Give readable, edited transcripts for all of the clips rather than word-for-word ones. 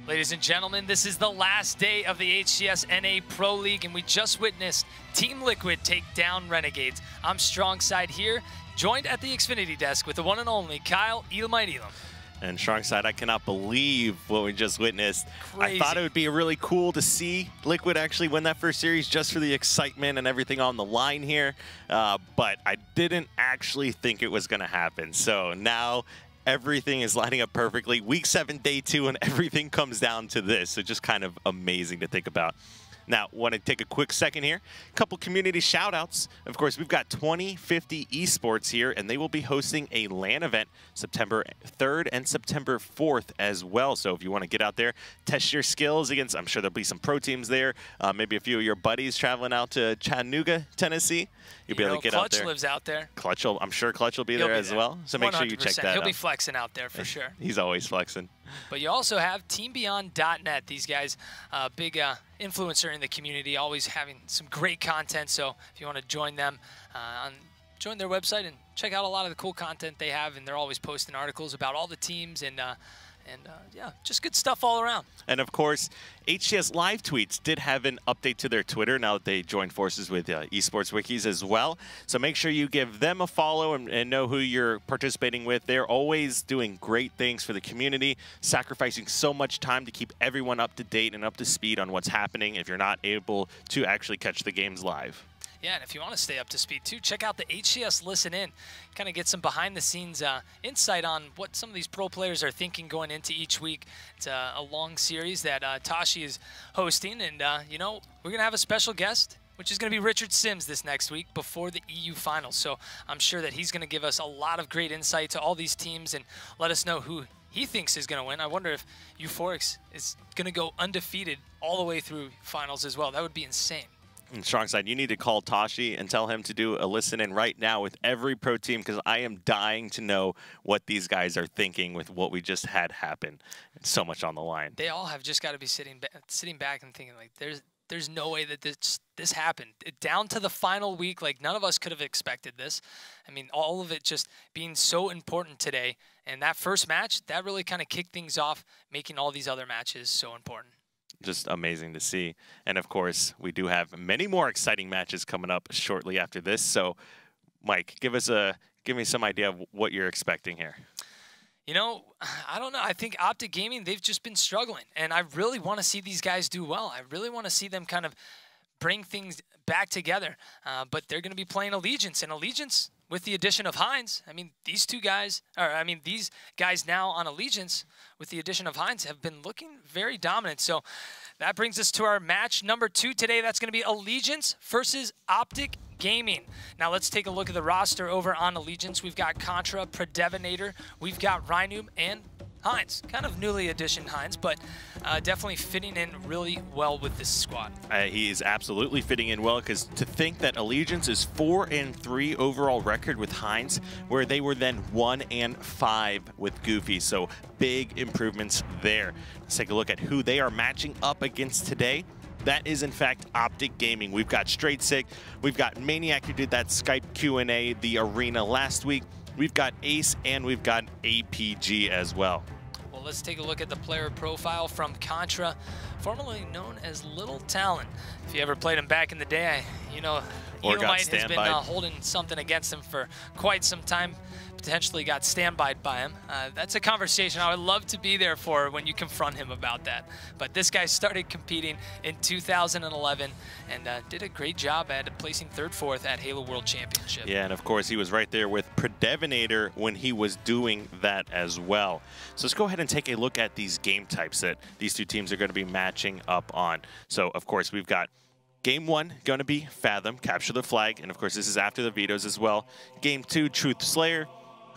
Ladies and gentlemen, this is the last day of the HCS NA Pro League, and we just witnessed Team Liquid take down Renegades. I'm Strongside here, joined at the Xfinity desk with the one and only Kyle Elam. And Strongside, I cannot believe what we just witnessed. Crazy. I thought it would be really cool to see Liquid actually win that first series just for the excitement and everything on the line here, but I didn't actually think it was going to happen. So now everything is lining up perfectly. Week 7, day 2, and everything comes down to this. So just kind of amazing to think about. Now, want to take a quick second here. A couple community shout-outs. Of course, we've got 2050 Esports here, and they will be hosting a LAN event September 3rd and September 4th as well. So if you want to get out there, test your skills against, I'm sure there'll be some pro teams there, maybe a few of your buddies traveling out to Chattanooga, Tennessee. You'll be able to get out there. Clutch lives out there. I'm sure Clutch will be there as well. So make sure you check that out. He'll be flexing out there for sure. He's always flexing. But you also have TeamBeyond.net. These guys, big influencer in the community, always having some great content. So if you want to join them, join their website and check out a lot of the cool content they have. And they're always posting articles about all the teams and yeah, just good stuff all around. And of course, HCS Live Tweets did have an update to their Twitter now that they joined forces with Esports Wikis as well. So make sure you give them a follow and know who you're participating with. They're always doing great things for the community, sacrificing so much time to keep everyone up to date and up to speed on what's happening if you're not able to actually catch the games live. Yeah, and if you want to stay up to speed too, check out the HCS Listen In. Kind of get some behind-the-scenes insight on what some of these pro players are thinking going into each week. It's a long series that Tashi is hosting, and you know, we're going to have a special guest, which is going to be Richard Sims this next week before the EU Finals. So I'm sure that he's going to give us a lot of great insight to all these teams and let us know who he thinks is going to win. I wonder if Euphorics is going to go undefeated all the way through finals as well. That would be insane. And Strongside, you need to call Tashi and tell him to do a listen-in right now with every pro team, because I am dying to know what these guys are thinking with what we just had happen. It's so much on the line. They all have just got to be sitting back and thinking, like, there's no way that this happened. Down to the final week, like, none of us could have expected this. I mean, all of it just being so important today. And that first match, that really kind of kicked things off, making all these other matches so important. Just amazing to see. And of course, we do have many more exciting matches coming up shortly after this. So, Mike, give me some idea of what you're expecting here. You know, I don't know. I think Optic Gaming, they've just been struggling. And I really want to see these guys do well. I really want to see them kind of bring things back together. But they're going to be playing Allegiance. And Allegiance, with the addition of Heinz, I mean, these guys now on Allegiance, with the addition of Heinz, have been looking very dominant. So that brings us to our match number 2 today. That's going to be Allegiance versus Optic Gaming. Now let's take a look at the roster over on Allegiance. We've got Contra, Predevinator, we've got Rhynoob, and Heinz. Kind of newly additioned Heinz, but definitely fitting in really well with this squad. He is absolutely fitting in well, because to think that Allegiance is 4-3 overall record with Heinz, where they were then 1-5 with Goofy. So big improvements there. Let's take a look at who they are matching up against today. That is, in fact, Optic Gaming. We've got Straight Sick. We've got Maniac, who did that Skype Q&A, the arena last week. We've got Ace, and we've got APG as well. Well, let's take a look at the player profile from Contra, formerly known as Little Talon. If you ever played him back in the day, you know, Elamite has been holding something against him for quite some time. Potentially got standby'd by him. That's a conversation I would love to be there for when you confront him about that. But this guy started competing in 2011 and did a great job at placing 3rd, 4th at Halo World Championship. Yeah, and of course he was right there with Predevinator when he was doing that as well. So let's go ahead and take a look at these game types that these two teams are going to be matching up on. So of course we've got Game 1 going to be Fathom, Capture the Flag, and of course this is after the vetoes as well. Game 2, Truth Slayer.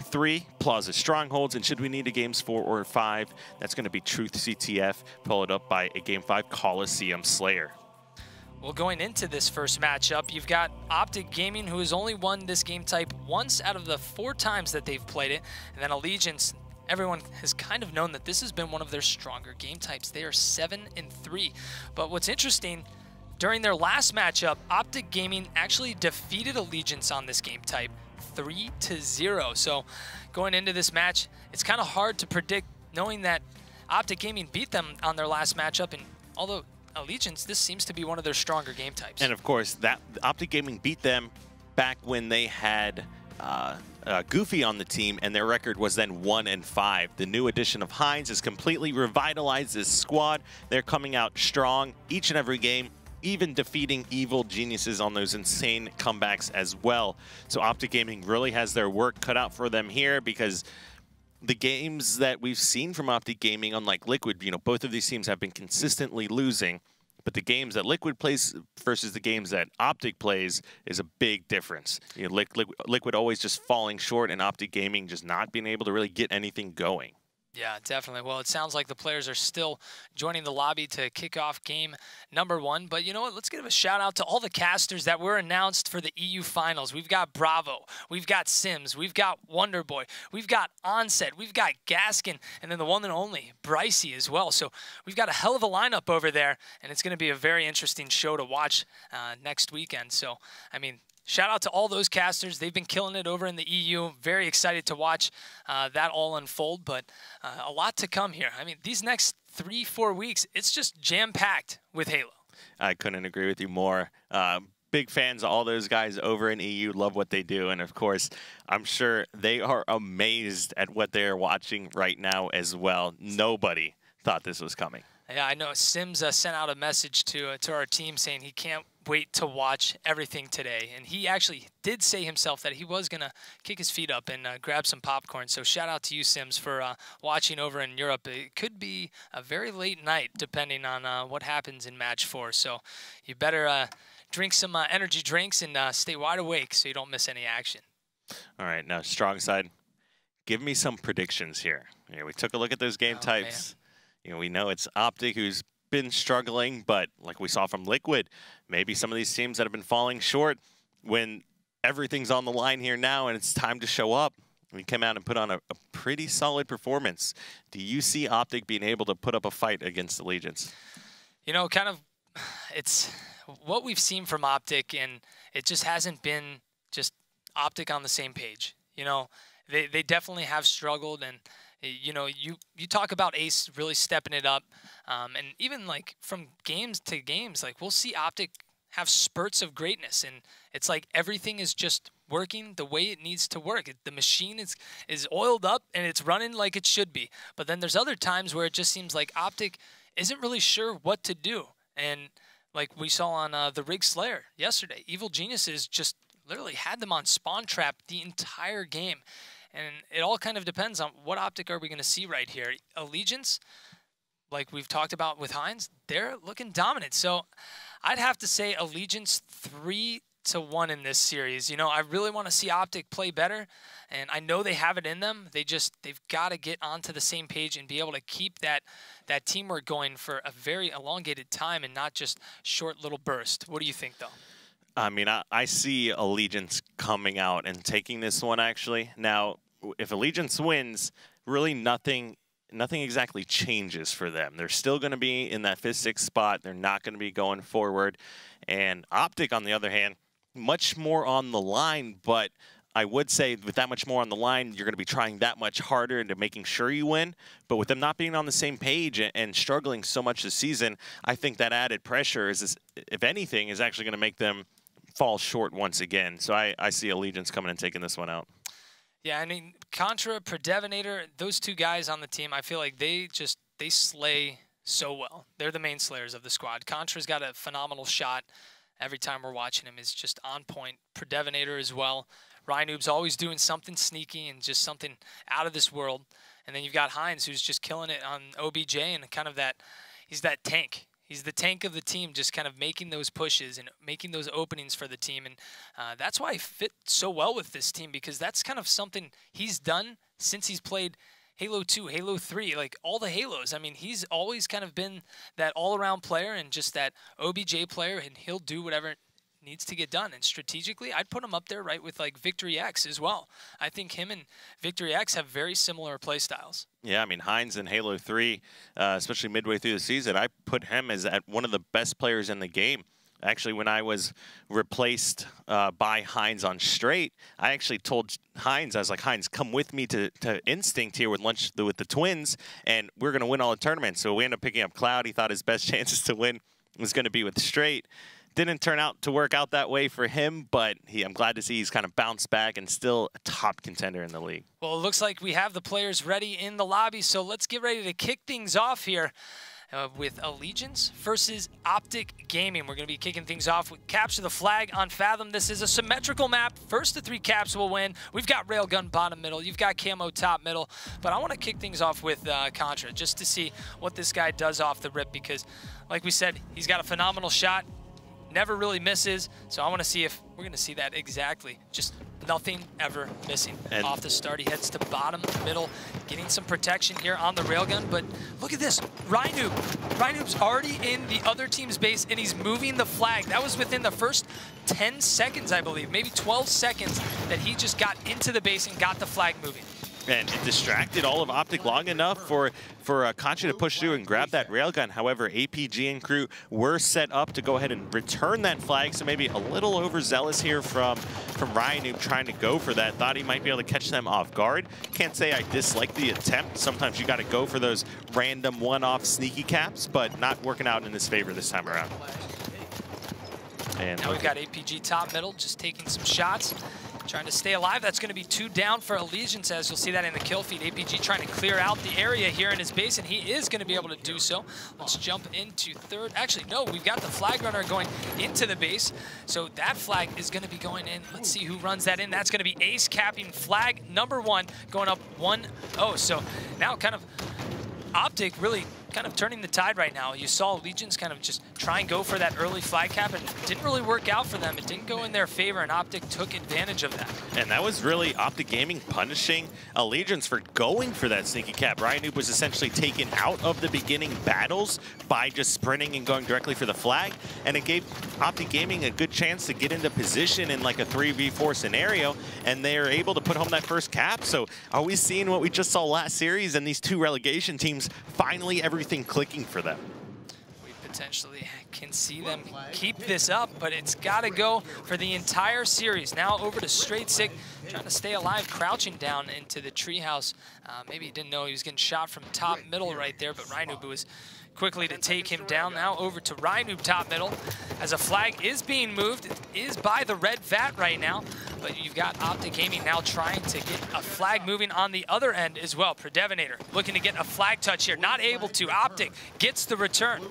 3, Plaza Strongholds, and should we need a games 4 or 5, that's going to be Truth CTF, followed up by a Game 5 Coliseum Slayer. Well, going into this first matchup, you've got Optic Gaming, who has only won this game type once out of the 4 times that they've played it, and then Allegiance. Everyone has kind of known that this has been one of their stronger game types. They are 7-3. But what's interesting, during their last matchup, Optic Gaming actually defeated Allegiance on this game type 3-0. So going into this match, it's kind of hard to predict, knowing that Optic Gaming beat them on their last matchup, and although Allegiance, this seems to be one of their stronger game types. And of course, that Optic Gaming beat them back when they had Goofy on the team, and their record was then 1-5. The new addition of Heinz has completely revitalized this squad. They're coming out strong each and every game, even defeating evil geniuses on those insane comebacks as well. So Optic Gaming really has their work cut out for them here, because the games that we've seen from Optic Gaming, unlike Liquid, you know, both of these teams have been consistently losing. But the games that Liquid plays versus the games that Optic plays is a big difference. You know, Liquid always just falling short, and Optic Gaming just not being able to really get anything going. Yeah, definitely. Well, it sounds like the players are still joining the lobby to kick off game number 1. But you know what? Let's give a shout out to all the casters that were announced for the EU finals. We've got Bravo, we've got Sims, we've got Wonderboy, we've got Onset, we've got Gaskin, and then the one and only Brycey as well. So we've got a hell of a lineup over there, and it's going to be a very interesting show to watch next weekend. So, I mean, shout out to all those casters. They've been killing it over in the EU. Very excited to watch that all unfold, but a lot to come here. I mean, these next 3-4 weeks, it's just jam-packed with Halo. I couldn't agree with you more. Big fans of all those guys over in EU, love what they do. And of course, I'm sure they are amazed at what they're watching right now as well. Nobody thought this was coming. Yeah, I know Sims sent out a message to our team saying he can't wait to watch everything today. And he actually did say himself that he was going to kick his feet up and grab some popcorn. So shout out to you, Sims, for watching over in Europe. It could be a very late night depending on what happens in match 4. So you better drink some energy drinks and stay wide awake so you don't miss any action. All right, now strong side, give me some predictions here. You know, we took a look at those game types. Man. You know, we know it's Optic who's been struggling, but like we saw from Liquid, maybe some of these teams that have been falling short, when everything's on the line here now and it's time to show up, we came out and put on a pretty solid performance. Do you see Optic being able to put up a fight against Allegiance? You know, kind of, it's what we've seen from Optic, and it just hasn't been just Optic on the same page. You know, they definitely have struggled, and you know, you talk about Ace really stepping it up, and even like from games to games, like we'll see Optic have spurts of greatness, and it's like everything is just working the way it needs to work. The machine is oiled up and it's running like it should be. But then there's other times where it just seems like Optic isn't really sure what to do, and like we saw on the Rig Slayer yesterday, Evil Geniuses just literally had them on spawn trap the entire game. And it all kind of depends on what Optic are we going to see right here. Allegiance, like we've talked about with Heinz, they're looking dominant. So I'd have to say Allegiance 3-1 in this series. You know, I really want to see Optic play better, and I know they have it in them. They've got to get onto the same page and be able to keep that teamwork going for a very elongated time and not just short little burst. What do you think, though? I mean, I see Allegiance coming out and taking this one, actually. Now, if Allegiance wins, really nothing exactly changes for them. They're still going to be in that 5th, 6th spot. They're not going to be going forward. And Optic, on the other hand, much more on the line, but I would say with that much more on the line, you're going to be trying that much harder into making sure you win. But with them not being on the same page and struggling so much this season, I think that added pressure, if anything, is actually going to make them fall short once again. So I see Allegiance coming and taking this one out. Yeah, I mean, Contra, Predevinator, those two guys on the team, I feel like they slay so well. They're the main slayers of the squad. Contra's got a phenomenal shot every time we're watching him. Is just on point. Predevinator as well. Rhinoob's always doing something sneaky and just something out of this world. And then you've got Heinz, who's just killing it on OBJ, and kind of he's that tank. He's the tank of the team, just kind of making those pushes and making those openings for the team. And that's why he fit so well with this team, because that's kind of something he's done since he's played Halo 2, Halo 3, like all the Halos. I mean, he's always kind of been that all-around player and just that OBJ player, and he'll do whatever needs to get done. And strategically, I'd put him up there right with like Victory X as well. I think him and Victory X have very similar play styles. Yeah, I mean, Heinz in Halo 3, especially midway through the season, I put him as one of the best players in the game. Actually, when I was replaced by Heinz on straight, I actually told Heinz, I was like, Heinz, come with me to Instinct here with with the Twins, and we're going to win all the tournaments. So we ended up picking up Cloud. He thought his best chances to win was going to be with straight. Didn't turn out to work out that way for him, but I'm glad to see he's kind of bounced back and still a top contender in the league. Well, it looks like we have the players ready in the lobby, so let's get ready to kick things off here with Allegiance versus Optic Gaming. We're going to be kicking things off with Capture the Flag on Fathom. This is a symmetrical map. First to 3 caps will win. We've got Railgun bottom middle. You've got Camo top middle. But I want to kick things off with Contra just to see what this guy does off the rip because, like we said, he's got a phenomenal shot. Never really misses, so I want to see if we're going to see that exactly. Just nothing ever missing. And off the start, he heads to bottom, middle, getting some protection here on the railgun, but look at this, Rynoob. Rynoob's already in the other team's base, and he's moving the flag. That was within the first 10 seconds, I believe, maybe 12 seconds that he just got into the base and got the flag moving. And it distracted all of Optic long enough for Contra to push through and grab that railgun. However, APG and crew were set up to go ahead and return that flag, so maybe a little overzealous here from Rynoob trying to go for that. Thought he might be able to catch them off guard. Can't say I dislike the attempt. Sometimes you got to go for those random one-off sneaky caps, but not working out in his favor this time around. And now we've got APG top middle just taking some shots. Trying to stay alive. That's going to be 2 down for Allegiance, as you'll see that in the kill feed. APG trying to clear out the area here in his base, and he is going to be able to do so. Let's jump into third. Actually, no, we've got the flag runner going into the base, so that flag is going to be going in. Let's see who runs that in. That's going to be Ace capping flag number 1, going up 1-0. So now kind of Optic really kind of turning the tide right now. You saw Allegiance kind of just try and go for that early flag cap, and it didn't really work out for them. It didn't go in their favor, and Optic took advantage of that. And that was really Optic Gaming punishing Allegiance for going for that sneaky cap. Rynoob was essentially taken out of the beginning battles by just sprinting and going directly for the flag, and it gave Optic Gaming a good chance to get into position in like a 3v4 scenario, and they are able to put home that first cap. So are we seeing what we just saw last series and these 2 relegation teams finally everything clicking for them? We potentially can see them keep this up, but it's got to go for the entire series. Now over to Straight Sick, trying to stay alive, crouching down into the treehouse. Maybe he didn't know he was getting shot from top middle right there, but Rynoob was quickly to take him down. Now over to Rynoob top middle as a flag is being moved. It is by the red vat right now, but you've got Optic Gaming now trying to get a flag moving on the other end as well. Predevinator looking to get a flag touch here, not able to. Optic gets the return.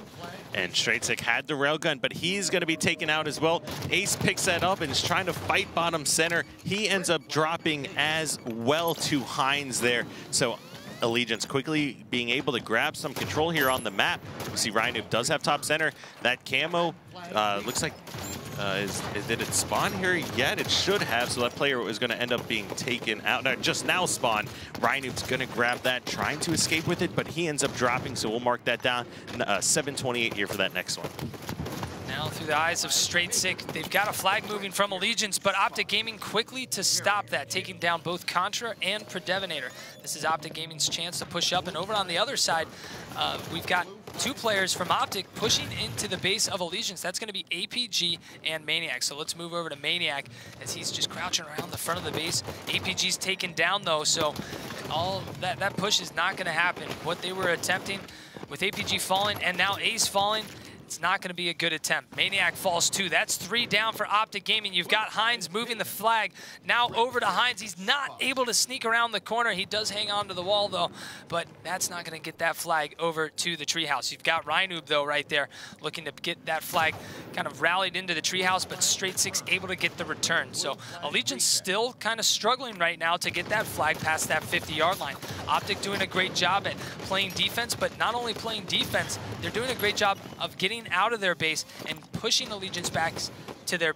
And Straightsick had the railgun, but he's going to be taken out as well. Ace picks that up and is trying to fight bottom center. He ends up dropping as well to Heinz there. So Allegiance quickly being able to grab some control here on the map. You see Rynoob does have top center. That camo looks like, did it spawn here yet? It should have, so that player was going to end up being taken out. No, just now spawned. Rynoob's going to grab that, trying to escape with it, but he ends up dropping, so we'll mark that down. 7:28 here for that next one. Now through the eyes of Straight Sick, they've got a flag moving from Allegiance, but Optic Gaming quickly to stop that, taking down both Contra and Predevinator. This is Optic Gaming's chance to push up, and over on the other side, we've got 2 players from Optic pushing into the base of Allegiance. That's going to be APG and Maniac. So let's move over to Maniac as he's just crouching around the front of the base. APG's taken down though, so all that push is not going to happen. What they were attempting with APG falling and now Ace falling, it's not going to be a good attempt. Maniac falls 2. That's 3 down for Optic Gaming. You've got Heinz moving the flag. Now over to Heinz. He's not able to sneak around the corner. He does hang on to the wall, though, but that's not going to get that flag over to the treehouse. You've got Rynoob, though, right there, looking to get that flag kind of rallied into the treehouse, but Straight Six able to get the return. So Allegiance still kind of struggling right now to get that flag past that 50-yard line. Optic doing a great job at playing defense, but not only playing defense, they're doing a great job of getting out of their base and pushing Allegiance back to their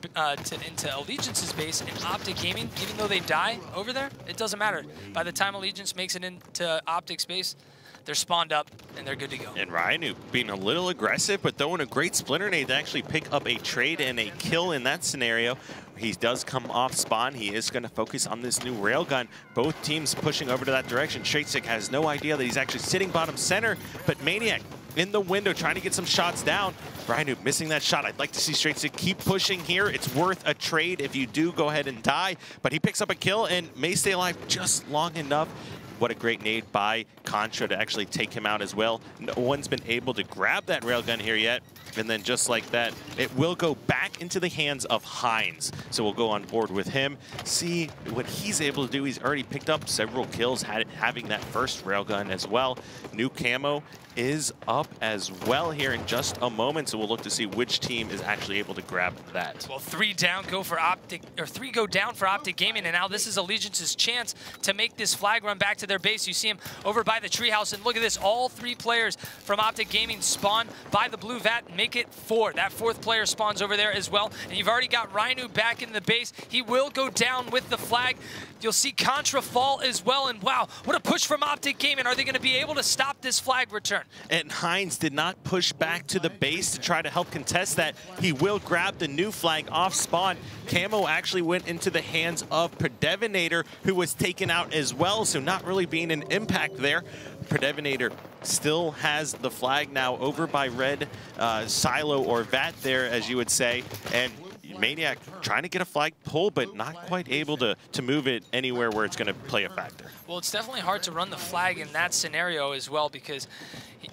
into Allegiance's base. And Optic Gaming, even though they die over there, it doesn't matter. By the time Allegiance makes it into Optic's base, they're spawned up and they're good to go. And Rynoob being a little aggressive, but throwing a great splinter nade to actually pick up a trade and a kill in that scenario. He does come off spawn. He is going to focus on this new railgun. Both teams pushing over to that direction. Straight Sick has no idea that he's actually sitting bottom center, but Maniac in the window, trying to get some shots down. Rhino missing that shot. I'd like to see Straight6 keep pushing here. It's worth a trade if you do go ahead and die. But he picks up a kill and may stay alive just long enough. What a great nade by Contra to actually take him out as well. No one's been able to grab that railgun here yet. And then just like that, it will go back into the hands of Heinz. So we'll go on board with him, see what he's able to do. He's already picked up several kills, having that first railgun as well. New camo is up as well here in just a moment, so we'll look to see which team is actually able to grab that. Well, 3 down go for Optic, or 3 go down for Optic Gaming, and now this is Allegiance's chance to make this flag run back to their base. You see him over by the treehouse, and look at this, all 3 players from Optic Gaming spawn by the blue vat and make it 4. That 4th player spawns over there as well, and you've already got Rhino back in the base. He will go down with the flag. You'll see Contra fall as well, and wow, what a push from Optic Gaming. Are they going to be able to stop this flag return? And Heinz did not push back to the base to try to help contest that. He will grab the new flag off spawn. Camo actually went into the hands of Predevinator, who was taken out as well, so not really being an impact there. Predevinator still has the flag now over by red silo or vat there, as you would say, and Maniac trying to get a flag pull, but not quite able to move it anywhere where it's going to play a factor. Well, it's definitely hard to run the flag in that scenario as well, because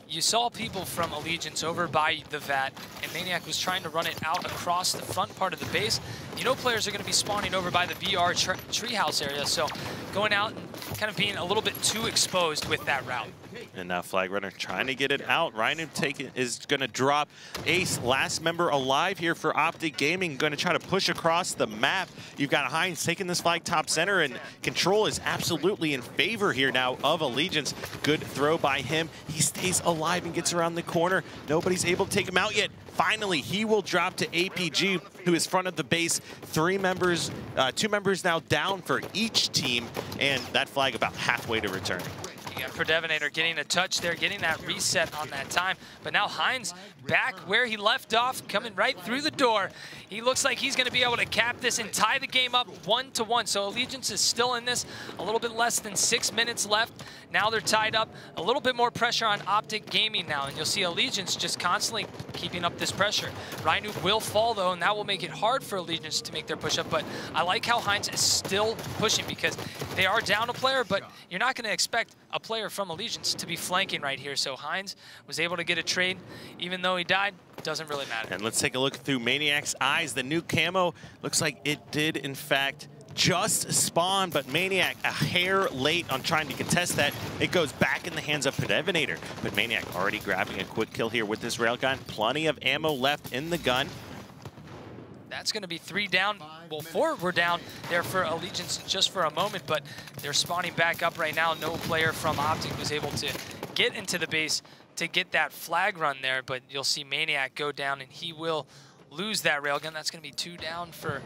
you saw people from Allegiance over by the vat, and Maniac was trying to run it out across the front part of the base. You know players are going to be spawning over by the VR treehouse area, so going out and kind of being a little bit too exposed with that route. And now Flag Runner trying to get it out. Rhino is going to drop Ace, last member alive here for Optic Gaming, going to try to push across the map. You've got Heinz taking this flag top center, and control is absolutely in favor here now of Allegiance. Good throw by him. He stays alive and gets around the corner. Nobody's able to take him out yet. Finally, he will drop to APG, who is front of the base. 2 members now down for each team, and that flag about halfway to return. You got Predevinator getting a touch there, getting that reset on that time. But now Heinz back where he left off, coming right through the door. He looks like he's going to be able to cap this and tie the game up 1-1. So Allegiance is still in this, a little bit less than 6 minutes left. Now they're tied up. A little bit more pressure on Optic Gaming now, and you'll see Allegiance just constantly keeping up this pressure. Rhino will fall though, and that will make it hard for Allegiance to make their push up. But I like how Heinz is still pushing, because they are down a player, but you're not going to expect a player from Allegiance to be flanking right here. So Heinz was able to get a trade, even though he died. Doesn't really matter. And let's take a look through Maniac's eyes. The new camo looks like it did in fact just spawn, but Maniac a hair late on trying to contest that. It goes back in the hands of Predevinator, but Maniac already grabbing a quick kill here with this railgun. Plenty of ammo left in the gun. That's going to be 3 down. Well, 4 were down there for Allegiance just for a moment, but they're spawning back up right now. No player from Optic was able to get into the base to get that flag run there, but you'll see Maniac go down, and he will lose that railgun. That's going to be 2 down for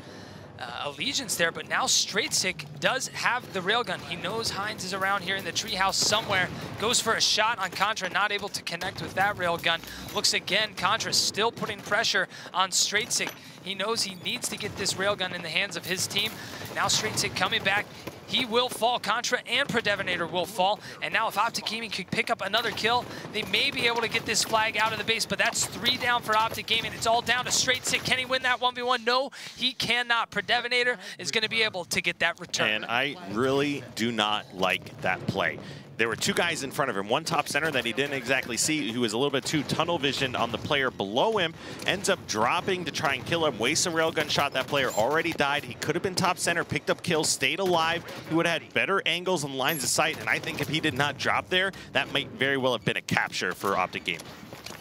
Allegiance there, but now Straight6 does have the railgun. He knows Heinz is around here in the treehouse somewhere. Goes for a shot on Contra, not able to connect with that railgun. Looks again, Contra still putting pressure on Straight6. He knows he needs to get this railgun in the hands of his team. Now Straight6 coming back. He will fall. Contra and Predevinator will fall. And now if Optic Gaming could pick up another kill, they may be able to get this flag out of the base, but that's 3 down for Optic Gaming. It's all down to Straight6. Can he win that 1v1? No, he cannot. Predevinator is going to be able to get that return. And I really do not like that play. There were 2 guys in front of him, one top center that he didn't exactly see, who was a little bit too tunnel visioned on the player below him, ends up dropping to try and kill him, wastes a railgun shot. That player already died. He could have been top center, picked up kills, stayed alive. He would have had better angles and lines of sight, and I think if he did not drop there, that might very well have been a capture for Optic Gaming.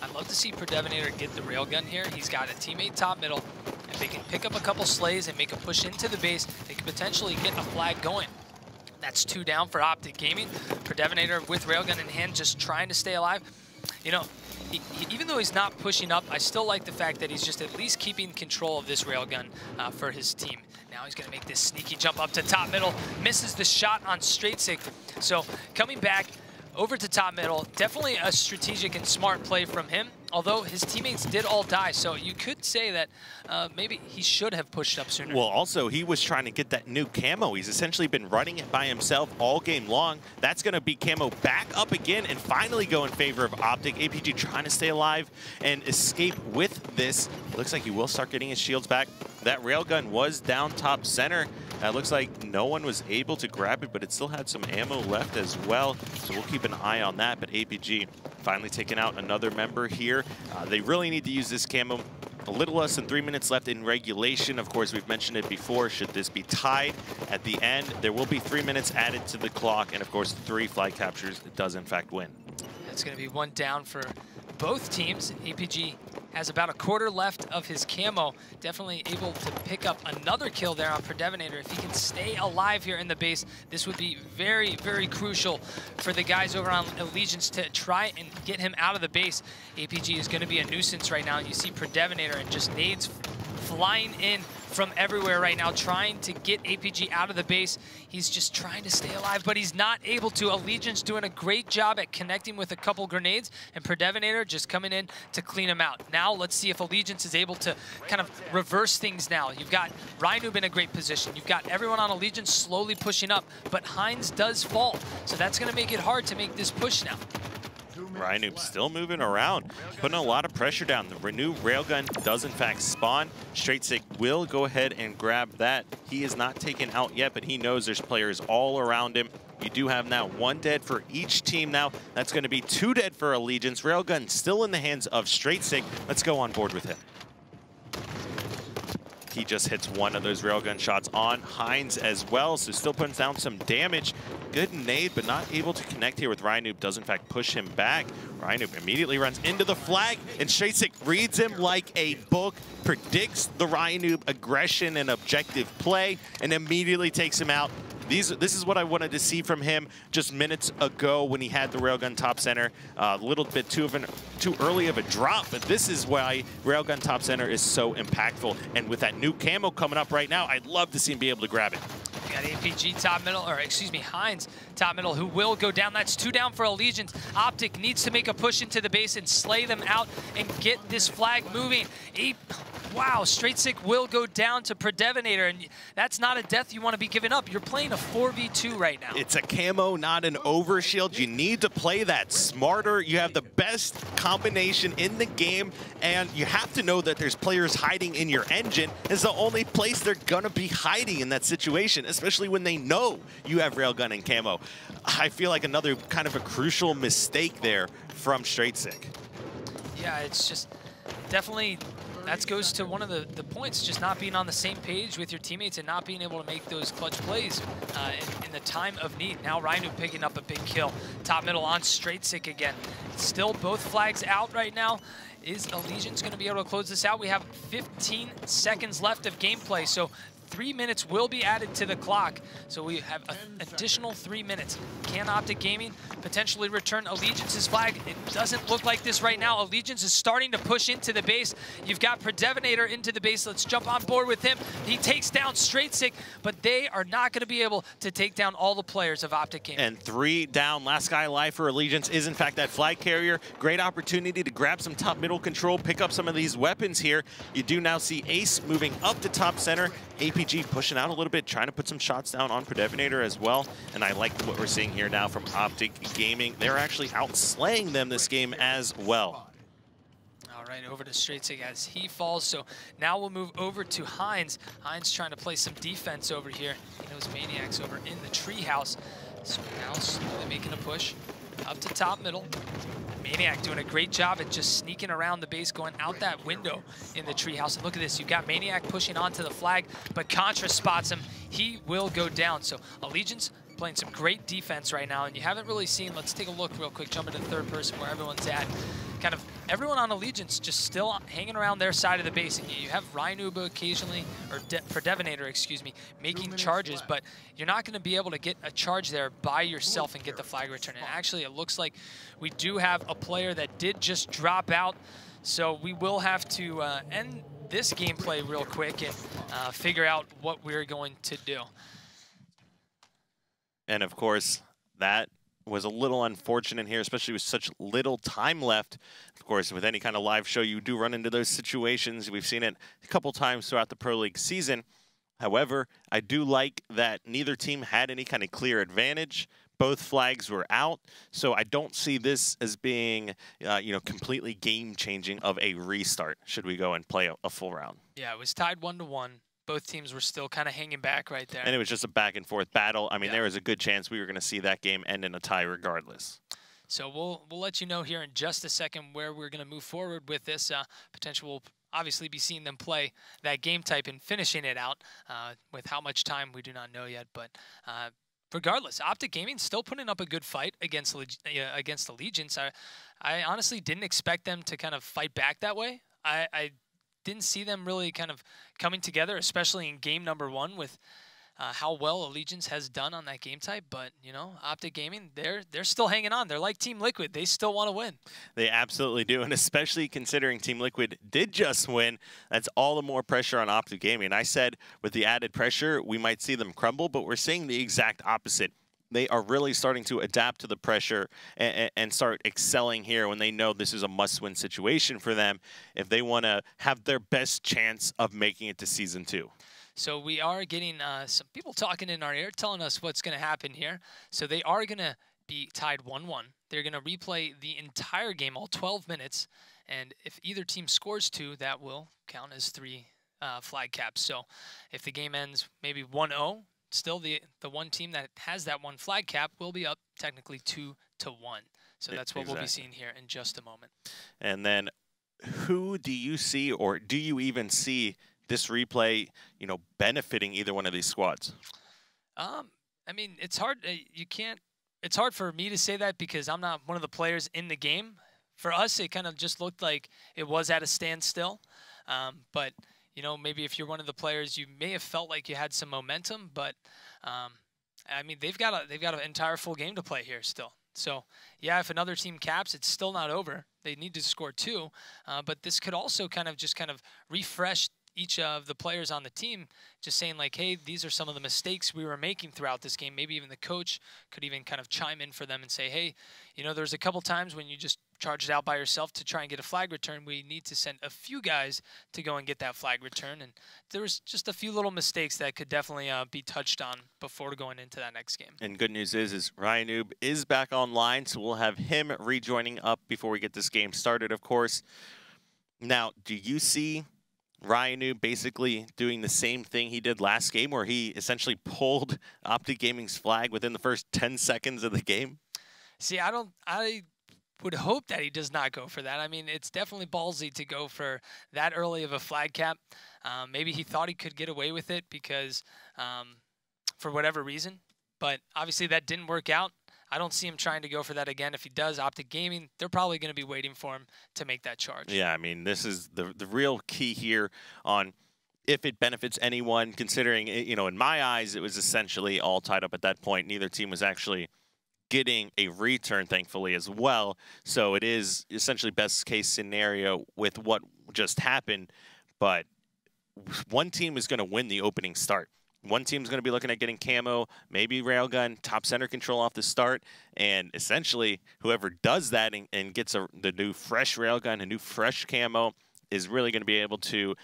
I'd love to see Predevinator get the railgun here. He's got a teammate top middle. If they can pick up a couple slays and make a push into the base, they could potentially get a flag going. That's 2 down for Optic Gaming. Predevinator with railgun in hand, just trying to stay alive. You know, even though he's not pushing up, I still like the fact that he's just at least keeping control of this railgun for his team. Now he's going to make this sneaky jump up to top middle. Misses the shot on Straight6. So coming back over to top middle. Definitely a strategic and smart play from him, although his teammates did all die, so you could say that maybe he should have pushed up sooner. Well, also, he was trying to get that new camo. He's essentially been running it by himself all game long. That's going to be camo back up again and finally go in favor of Optic. APG trying to stay alive and escape with this. Looks like he will start getting his shields back. That railgun was down top center. Looks like no one was able to grab it, but it still had some ammo left as well. So we'll keep an eye on that. But APG finally taking out another member here. They really need to use this camo. A little less than 3 minutes left in regulation. Of course, we've mentioned it before. Should this be tied at the end, there will be 3 minutes added to the clock. And of course, 3 flag captures. It does in fact win. It's going to be 1 down for both teams. APG has about a quarter left of his camo. Definitely able to pick up another kill there on Predevinator. If he can stay alive here in the base, this would be very, very crucial for the guys over on Allegiance to try and get him out of the base. APG is going to be a nuisance right now. You see Predevinator and just nades flying in from everywhere right now, trying to get APG out of the base. He's just trying to stay alive, but he's not able to. Allegiance doing a great job at connecting with a couple grenades, and Predevinator just coming in to clean him out. Now let's see if Allegiance is able to kind of reverse things now. You've got Rhino in a great position. You've got everyone on Allegiance slowly pushing up, but Heinz does fall, so that's going to make it hard to make this push now. Rhino still moving around, putting a lot of pressure down. The Renew railgun does in fact spawn. Straightsick will go ahead and grab that. He is not taken out yet, but he knows there's players all around him. You do have now 1 dead for each team now. That's going to be 2 dead for Allegiance. Railgun still in the hands of Straightsick. Let's go on board with him. He just hits 1 of those railgun shots on Heinz as well, so still putting down some damage. Good nade, but not able to connect here with Rynoob. Does in fact push him back. Rynoob immediately runs into the flag, and Straightsick reads him like a book, predicts the Rynoob aggression and objective play, and immediately takes him out. This is what I wanted to see from him just minutes ago when he had the railgun top center. A little bit too early of a drop, but this is why railgun top center is so impactful. And with that new camo coming up right now, I'd love to see him be able to grab it. You got APG top middle, or excuse me, Heinz top middle, who will go down. That's 2 down for Allegiance. Optic needs to make a push into the base and slay them out and get this flag moving. Wow, Straightsick will go down to Predevinator, and that's not a death you want to be giving up. You're playing a 4v2 right now. It's a camo, not an overshield. You need to play that smarter. You have the best combination in the game, and you have to know that there's players hiding in your engine. It's the only place they're gonna be hiding in that situation, especially when they know you have railgun and camo. I feel like another kind of a crucial mistake there from Straightsick. Yeah, it's just definitely... That goes to one of the points, just not being on the same page with your teammates and not being able to make those clutch plays in the time of need. Now Rhino picking up a big kill. Top middle on Straightsick again. Still both flags out right now. Is Allegiance going to be able to close this out? We have 15 seconds left of gameplay, so 3 minutes will be added to the clock. So we have an additional 3 minutes. Can Optic Gaming potentially return Allegiance's flag? It doesn't look like this right now. Allegiance is starting to push into the base. You've got Predevinator into the base. Let's jump on board with him. He takes down Straightsick, but they are not going to be able to take down all the players of Optic Gaming. And 3 down. Last guy alive for Allegiance is in fact that flag carrier. Great opportunity to grab some top middle control, pick up some of these weapons here. You do now see Ace moving up to top center. APG pushing out a little bit, trying to put some shots down on Predevinator as well. And I like what we're seeing here now from Optic Gaming. They're actually outslaying them this game as well. All right, over to Straightsick as he falls. So now we'll move over to Heinz. Heinz trying to play some defense over here. He knows Maniac's over in the treehouse. So now slowly making a push up to top middle. Maniac doing a great job at just sneaking around the base, going out that window in the treehouse. And look at this, you've got Maniac pushing onto the flag, but Contra spots him. He will go down. So Allegiance playing some great defense right now, and you haven't really seen, let's take a look real quick, jump into third person where everyone's at. Kind of everyone on Allegiance just still hanging around their side of the base, and you have Rhino occasionally, or Predevinator, excuse me, making charges, but you're not going to be able to get a charge there by yourself and get the flag return. And actually, it looks like we do have a player that did just drop out, so we will have to end this gameplay real quick and figure out what we're going to do. And of course, that was a little unfortunate here, especially with such little time left. Of course, with any kind of live show, you do run into those situations. We've seen it a couple times throughout the Pro League season. However, I do like that neither team had any kind of clear advantage. Both flags were out, so I don't see this as being, completely game-changing of a restart should we go and play a full round. Yeah, it was tied 1-1. Both teams were still kind of hanging back right there. And it was just a back-and-forth battle. I mean, there was a good chance we were going to see that game end in a tie regardless. So we'll let you know here in just a second where we're going to move forward with this. Potential will obviously be seeing them play that game type and finishing it out. With how much time, we do not know yet. But regardless, Optic Gaming still putting up a good fight against Allegiance. I honestly didn't expect them to kind of fight back that way. I didn't see them really kind of coming together, especially in game number 1 with how well Allegiance has done on that game type. But, Optic Gaming, they're still hanging on. They're like Team Liquid. They still want to win. They absolutely do, and especially considering Team Liquid did just win, that's all the more pressure on Optic Gaming. And I said with the added pressure, we might see them crumble, but we're seeing the exact opposite. They are really starting to adapt to the pressure and start excelling here when they know this is a must-win situation for them if they want to have their best chance of making it to Season 2. So we are getting some people talking in our ear, telling us what's going to happen here. So they are going to be tied 1-1. They're going to replay the entire game, all 12 minutes. And if either team scores 2, that will count as 3 flag caps. So if the game ends maybe 1-0, still the one team that has that 1 flag cap will be up technically 2-1. So that's what we'll be seeing here in just a moment. And then who do you see, or do you even see this replay, benefiting either one of these squads? I mean, it's hard. It's hard for me to say that because I'm not one of the players in the game. For us, it kind of just looked like it was at a standstill. But maybe if you're one of the players, you may have felt like you had some momentum. But I mean, they've got an entire full game to play here still. So yeah, if another team caps, it's still not over. They need to score 2. But this could also kind of refresh each of the players on the team, just saying like, hey, these are some of the mistakes we were making throughout this game. Maybe even the coach could even kind of chime in for them and say, hey, there's a couple times when you just charged out by yourself to try and get a flag return. We need to send a few guys to go and get that flag return. And there was just a few little mistakes that could definitely be touched on before going into that next game. And good news is Ryan Noob is back online, so we'll have him rejoining up before we get this game started, of course. Now, do you see Ryan basically doing the same thing he did last game, where he essentially pulled Optic Gaming's flag within the first 10 seconds of the game? See, I would hope that he does not go for that. I mean, it's definitely ballsy to go for that early of a flag cap. Maybe he thought he could get away with it because for whatever reason, but obviously that didn't work out. I don't see him trying to go for that again. If he does, Optic Gaming, they're probably going to be waiting for him to make that charge. Yeah, I mean, this is the real key here on if it benefits anyone, considering, in my eyes, it was essentially all tied up at that point. Neither team was actually getting a return, thankfully, as well. So it is essentially best case scenario with what just happened. But one team is going to win the opening start. One team's going to be looking at getting camo, maybe railgun, top center control off the start, and essentially whoever does that and gets the new fresh railgun, a new fresh camo, is really going to be able to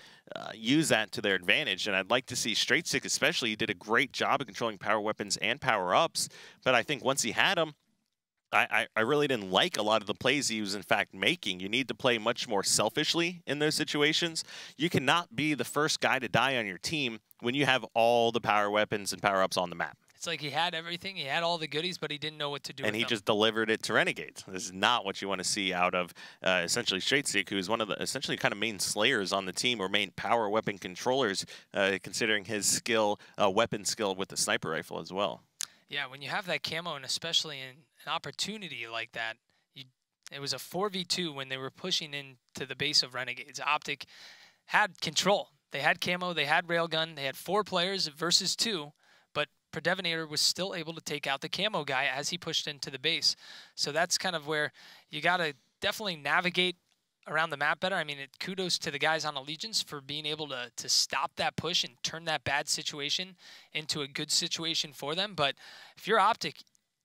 use that to their advantage. And I'd like to see Straight Stick especially. He did a great job of controlling power weapons and power-ups, but I think once he had them, I really didn't like a lot of the plays he was in fact making. You need to play much more selfishly in those situations. You cannot be the first guy to die on your team when you have all the power weapons and power-ups on the map. It's like he had everything, he had all the goodies, but he didn't know what to do with them. And he just delivered it to Renegades. This is not what you want to see out of essentially Straight Stick, who is one of the essentially kind of main slayers on the team, or main power weapon controllers, considering his skill, weapon skill with the sniper rifle as well. Yeah, when you have that camo, and especially in an opportunity like that, it was a 4v2 when they were pushing into the base of Renegades. Optic had control. They had camo, they had railgun, they had 4 players versus 2, but Predevinator was still able to take out the camo guy as he pushed into the base. So that's kind of where you got to definitely navigate around the map better. I mean, kudos to the guys on Allegiance for being able to stop that push and turn that bad situation into a good situation for them. But if you're Optic,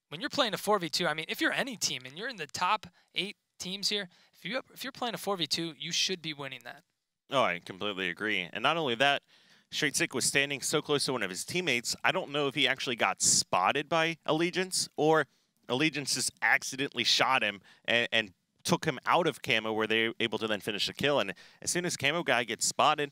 when you're playing a 4v2, I mean, if you're any team and you're in the top 8 teams here, if you're playing a 4v2, you should be winning that. Oh, I completely agree. And not only that, Straight Sick was standing so close to one of his teammates. I don't know if he actually got spotted by Allegiance or Allegiance just accidentally shot him and took him out of camo where they were able to then finish the kill. And as soon as camo guy gets spotted,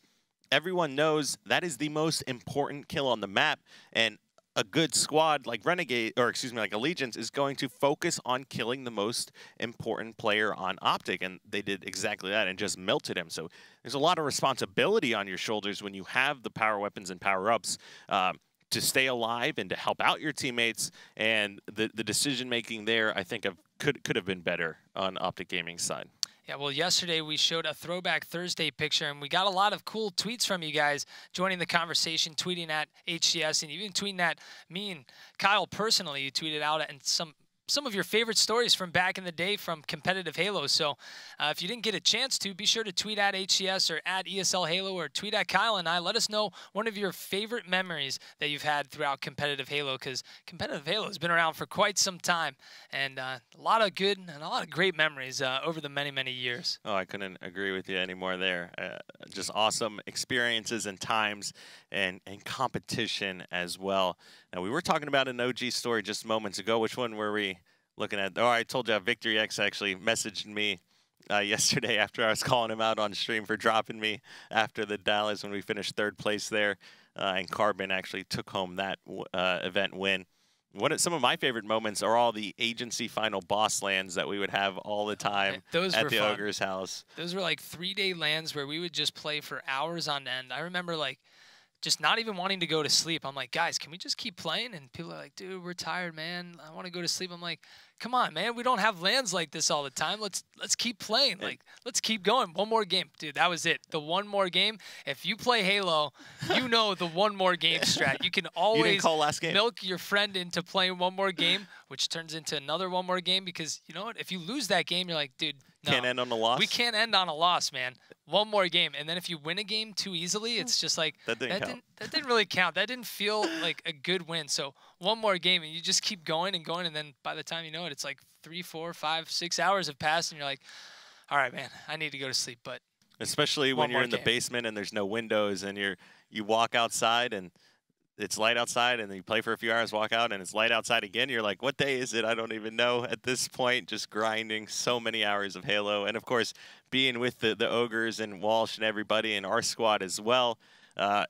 everyone knows that is the most important kill on the map. And a good squad like Renegade, or excuse me, like Allegiance, is going to focus on killing the most important player on Optic, and they did exactly that and just melted him. So there's a lot of responsibility on your shoulders when you have the power weapons and power-ups to stay alive and to help out your teammates, and the decision-making there, I think, could have been better on Optic Gaming's side. Yeah, well, yesterday we showed a Throwback Thursday picture, and we got a lot of cool tweets from you guys joining the conversation, tweeting at HCS, and even tweeting at me and Kyle personally. You tweeted out and some of your favorite stories from back in the day from competitive Halo. So if you didn't get a chance to, be sure to tweet at HCS or at ESL Halo or tweet at Kyle and I. Let us know one of your favorite memories that you've had throughout competitive Halo, because competitive Halo has been around for quite some time, and a lot of good and a lot of great memories over the many, many years. Oh, I couldn't agree with you anymore there. Just awesome experiences and times and competition as well. Now, we were talking about an OG story just moments ago. Which one were we looking at? Oh, I told you Victory X actually messaged me yesterday after I was calling him out on stream for dropping me after the Dallas when we finished 3rd place there. And Carbon actually took home that event win. Some of my favorite moments are all the agency final boss lands that we would have all the time at the Ogre's house. Those were like 3-day lands where we would just play for hours on end. I remember like just not even wanting to go to sleep. I'm like, guys, can we just keep playing? And people are like, dude, we're tired, man. I want to go to sleep. I'm like, come on, man. We don't have lands like this all the time. Let's keep playing. Like, let's keep going. One more game. Dude, that was it. The one more game. If you play Halo, you know the one more game strat. You can always milk your friend into playing one more game, which turns into another one more game, because you know what? If you lose that game, you're like, dude, no. Can't end on a loss? We can't end on a loss, man. One more game. And then if you win a game too easily, it's just like, that didn't really count. That didn't feel like a good win. So one more game, and you just keep going and going, and then by the time you know it, it's like 3, 4, 5, 6 hours have passed, and you're like, all right, man, I need to go to sleep. But especially when you're in the basement and there's no windows, and you walk outside and it's light outside, and then you play for a few hours, walk out, and it's light outside again. You're like, what day is it? I don't even know at this point, just grinding so many hours of Halo. And, of course, being with the Ogres and Walsh and everybody in our squad as well,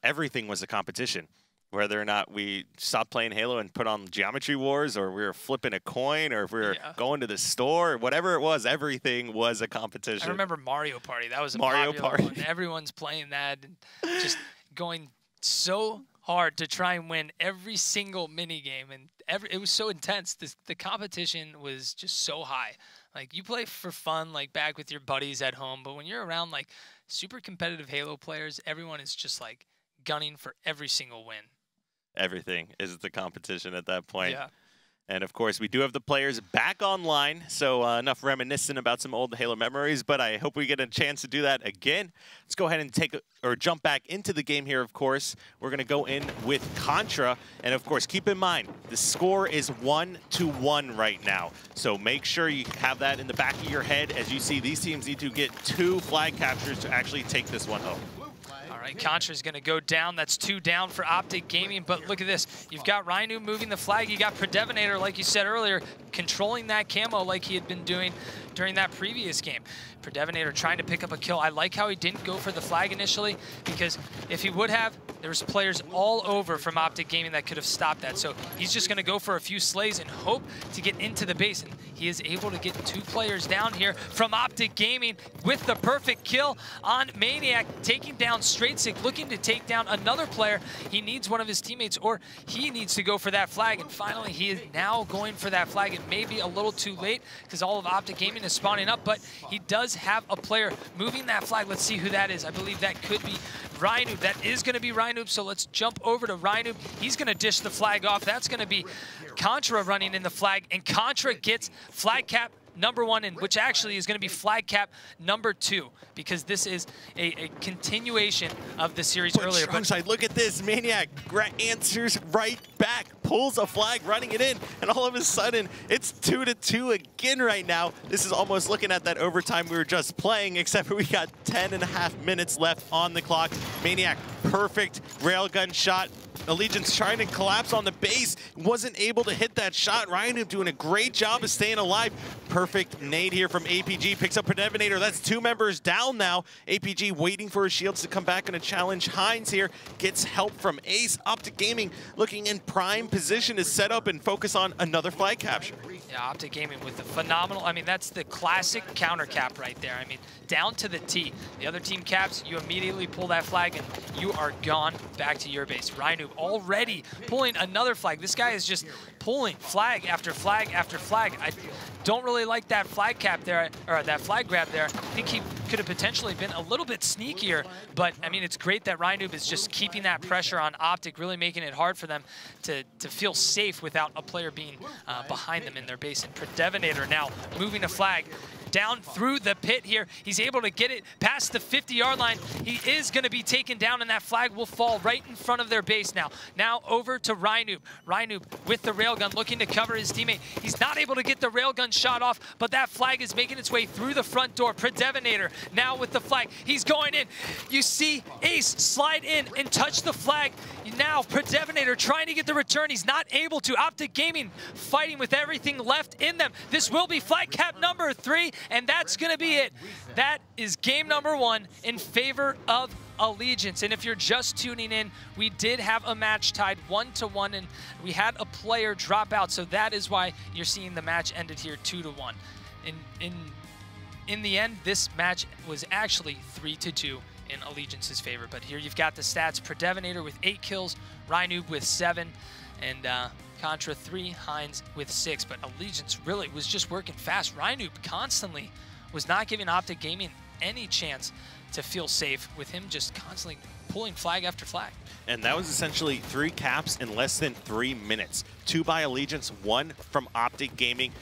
everything was a competition. Whether or not we stopped playing Halo and put on Geometry Wars, or we were flipping a coin, or if we were going to the store, whatever it was, everything was a competition. I remember Mario Party. That was a popular one. Everyone's playing that and just going so hard to try and win every single mini game, and it was so intense. The competition was just so high. Like, you play for fun, like back with your buddies at home, but when you're around like super competitive Halo players, everyone is just like gunning for every single win. Everything is the competition at that point. Yeah. And, of course, we do have the players back online, so enough reminiscing about some old Halo memories, but I hope we get a chance to do that again. Let's go ahead and jump back into the game here, of course. We're going to go in with Contra, and, of course, keep in mind, the score is 1-1 right now, so make sure you have that in the back of your head as you see these teams need to get 2 flag captures to actually take this one home. All right, Contra's going to go down. That's 2 down for Optic Gaming, but look at this. You've got Rhino moving the flag. You got Predevinator, like you said earlier, controlling that camo like he had been doing during that previous game. Predevinator trying to pick up a kill. I like how he didn't go for the flag initially, because if he would have, there was players all over from Optic Gaming that could have stopped that. So he's just going to go for a few slays and hope to get into the base. And he is able to get 2 players down here from Optic Gaming with the perfect kill on Maniac, taking down Straight Sick, looking to take down another player. He needs one of his teammates, or he needs to go for that flag. And finally, he is now going for that flag. It may be a little too late because all of Optic Gaming is spawning up, but he does have a player moving that flag. Let's see who that is. I believe that could be Rhinoob. That is going to be Rhinoob, so let's jump over to Rhinoob. He's going to dish the flag off. That's going to be Contra running in the flag, and Contra gets flag cap #1, and which actually is going to be flag cap #2, because this is a continuation of the series earlier. But look at this. Maniac answers right back, pulls a flag, running it in, and all of a sudden, it's 2-2 again right now. This is almost looking at that overtime we were just playing, except for we got 10.5 minutes left on the clock. Maniac, perfect railgun shot. Allegiance trying to collapse on the base, wasn't able to hit that shot. Ryan doing a great job of staying alive. Perfect nade here from APG, picks up Predevinator. That's 2 members down now. APG waiting for his shields to come back and a challenge. Hines here gets help from Ace. Optic Gaming looking in prime position to set up and focus on another flag capture. Yeah, Optic Gaming with the phenomenal, I mean, that's the classic counter cap right there. I mean, down to the T. The other team caps, you immediately pull that flag and you are gone back to your base. Rhino already pulling another flag. This guy is just pulling flag after flag after flag. I don't really like that flag cap there, or that flag grab there. I think he could have potentially been a little bit sneakier, but I mean, it's great that Rhino is just keeping that pressure on Optic, really making it hard for them to feel safe without a player being behind them in their base. And Predevinator now moving a flag down through the pit here. He's able to get it past the 50-yard line. He is going to be taken down, and that flag will fall right in front of their base now. Now over to Rhino. Rhino with the railgun looking to cover his teammate. He's not able to get the railgun shot off, but that flag is making its way through the front door. Predevinator now with the flag. He's going in. You see Ace slide in and touch the flag. Now Predevinator trying to get the return. He's not able to. Optic Gaming fighting with everything left in them. This will be flag cap #3, and that's going to be it. That is game #1 in favor of Allegiance. And if you're just tuning in, we did have a match tied 1-1, and we had a player drop out, so that is why you're seeing the match ended here 2-1. In the end, this match was actually 3-2 in Allegiance's favor. But here you've got the stats. Predevinator with 8 kills, Rynoob with 7, and Contra 3, Hines with 6. But Allegiance really was just working fast. Rynoob constantly was not giving Optic Gaming any chance to feel safe, with him just constantly pulling flag after flag. And that was essentially 3 caps in less than 3 minutes. 2 by Allegiance, 1 from Optic Gaming.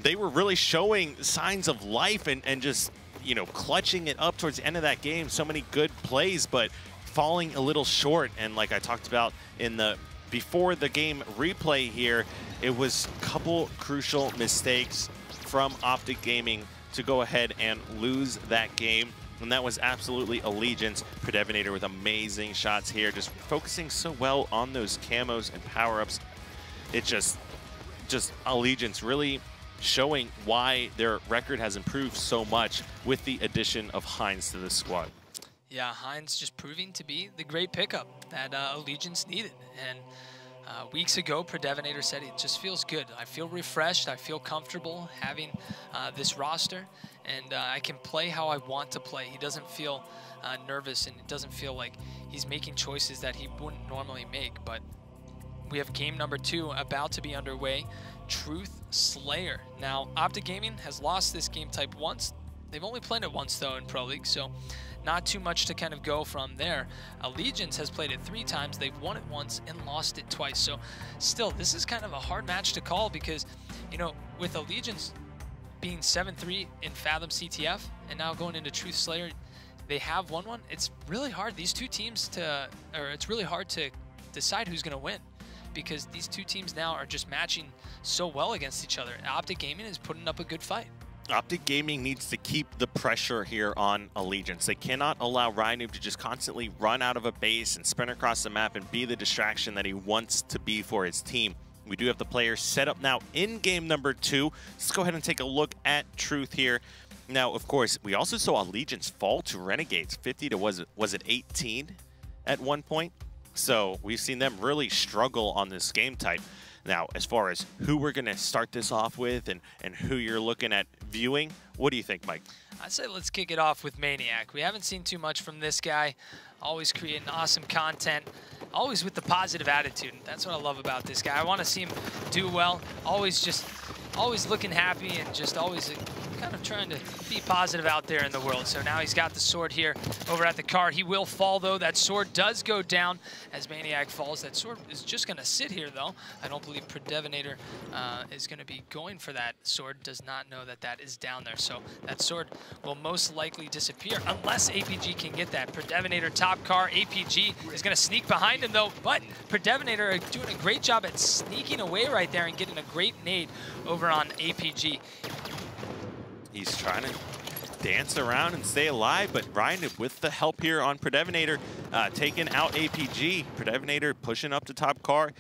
They were really showing signs of life and just, you know, clutching it up towards the end of that game. So many good plays, but falling a little short. And like I talked about in the before the game replay here, it was a couple crucial mistakes from Optic Gaming to go ahead and lose that game. And that was absolutely Allegiance. Predevinator with amazing shots here, just focusing so well on those camos and power-ups. It's just Allegiance really showing why their record has improved so much with the addition of Hines to the squad. Yeah, Hines just proving to be the great pickup that Allegiance needed. And weeks ago, Predevinator said it just feels good. I feel refreshed. I feel comfortable having this roster, and I can play how I want to play. He doesn't feel nervous, and it doesn't feel like he's making choices that he wouldn't normally make. But we have game #2 about to be underway. Truth Slayer. Now, Optic Gaming has lost this game type once. They've only played it once, though, in Pro League, so not too much to kind of go from there. Allegiance has played it 3 times. They've won it once and lost it twice. So still, this is kind of a hard match to call because, you know, with Allegiance being 7-3 in Fathom CTF and now going into Truth Slayer, they have won one. It's really hard. These 2 teams it's really hard to decide who's going to win, because these 2 teams now are just matching so well against each other. Optic Gaming is putting up a good fight. Optic Gaming needs to keep the pressure here on Allegiance. They cannot allow Rynoob to just constantly run out of a base and sprint across the map and be the distraction that he wants to be for his team. We do have the players set up now in game #2. Let's go ahead and take a look at Truth here. Now, of course, we also saw Allegiance fall to Renegades, 50 to, was it 18 at one point? So we've seen them really struggle on this game type. Now, as far as who we're going to start this off with and who you're looking at viewing, what do you think, Mike? I'd say let's kick it off with Maniac. We haven't seen too much from this guy. Always creating awesome content, always with the positive attitude. That's what I love about this guy. I want to see him do well. Always looking happy and just always kind of trying to be positive out there in the world. So now he's got the sword here over at the car. He will fall, though. That sword does go down as Maniac falls. That sword is just going to sit here, though. I don't believe Predevinator is going to be going for that sword. Does not know that that is down there. So that sword will most likely disappear unless APG can get that. Predevinator top car. APG is going to sneak behind him, though. But Predevinator doing a great job at sneaking away right there and getting a great nade over on APG. He's trying to dance around and stay alive, but Ryan, with the help here on Predevinator, taking out APG. Predevinator pushing up to top car,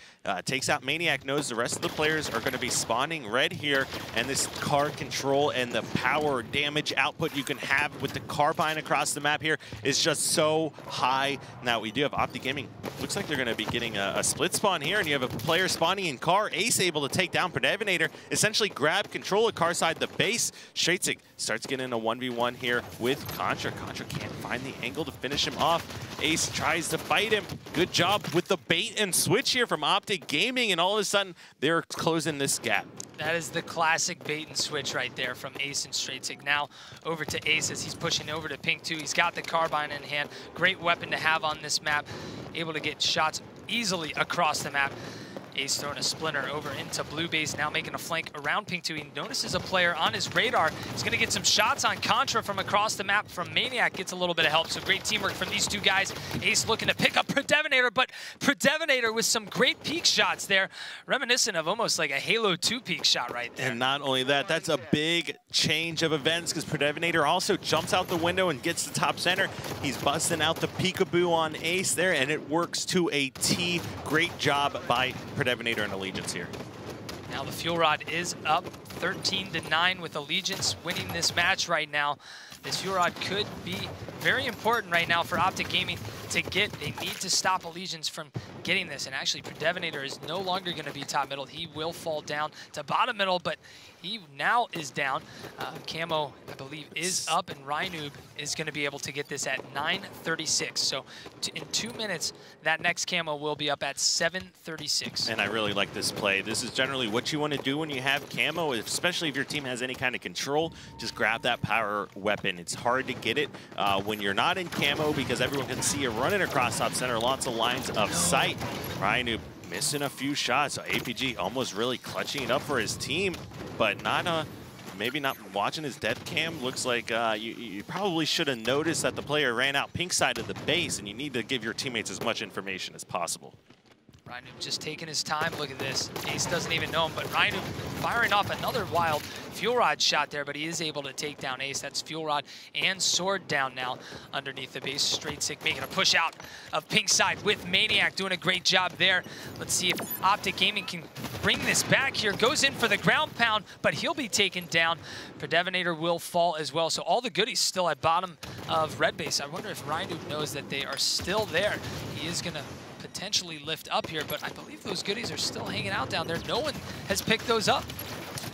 takes out Maniac, knows the rest of the players are going to be spawning red here, and this car control and the power damage output you can have with the carbine across the map here is just so high. Now, we do have Optic Gaming. Looks like they're going to be getting a split spawn here, and you have a player spawning in car. Ace able to take down Predevinator, essentially grab control of car side the base. Straightzig starts getting a 1v1 here with Contra. Contra can't find the angle to finish him off. Ace tries to fight him. Good job with the bait and switch here from Optic Gaming, and all of a sudden, they're closing this gap. That is the classic bait and switch right there from Ace and Straightzig. Now over to Ace as he's pushing over to Pink 2. He's got the carbine in hand. Great weapon to have on this map. Able to get shots easily across the map. Ace throwing a splinter over into blue base, now making a flank around Pink 2. He notices a player on his radar. He's going to get some shots on Contra from across the map from Maniac. Gets a little bit of help, so great teamwork from these two guys. Ace looking to pick up Predevinator, but Predevinator with some great peek shots there, reminiscent of almost like a Halo 2 peek shot right there. And not only that, that's a big change of events because Predevinator also jumps out the window and gets the top center. He's busting out the peekaboo on Ace there, and it works to a T. Great job by Predevinator and Allegiance here. Now the Fuel Rod is up 13-9 with Allegiance winning this match right now. This Fuel Rod could be very important right now for Optic Gaming to get. They need to stop Allegiance from getting this. And actually, Predevinator is no longer going to be top middle. He will fall down to bottom middle, but he now is down. Camo, I believe, is up, and Rynoob is going to be able to get this at 9:36. So in 2 minutes, that next camo will be up at 7:36. And I really like this play. This is generally what you want to do when you have camo, especially if your team has any kind of control. Just grab that power weapon. It's hard to get it when you're not in camo because everyone can see you running across top center. Lots of lines of sight. Rynoob missing a few shots. So APG almost really clutching it up for his team, but not maybe not watching his death cam. Looks like you probably should have noticed that the player ran out pink side of the base, and you need to give your teammates as much information as possible. Rynoob just taking his time. Look at this. Ace doesn't even know him, but Rynoob firing off another wild Fuel Rod shot there, but he is able to take down Ace. That's Fuel Rod and Sword down now underneath the base. Straightzig making a push out of pink side with Maniac doing a great job there. Let's see if Optic Gaming can bring this back here. Goes in for the ground pound, but he'll be taken down. Predevinator will fall as well. So all the goodies still at bottom of red base. I wonder if Rynoob knows that they are still there. He is going to potentially lift up here, but I believe those goodies are still hanging out down there. No one has picked those up.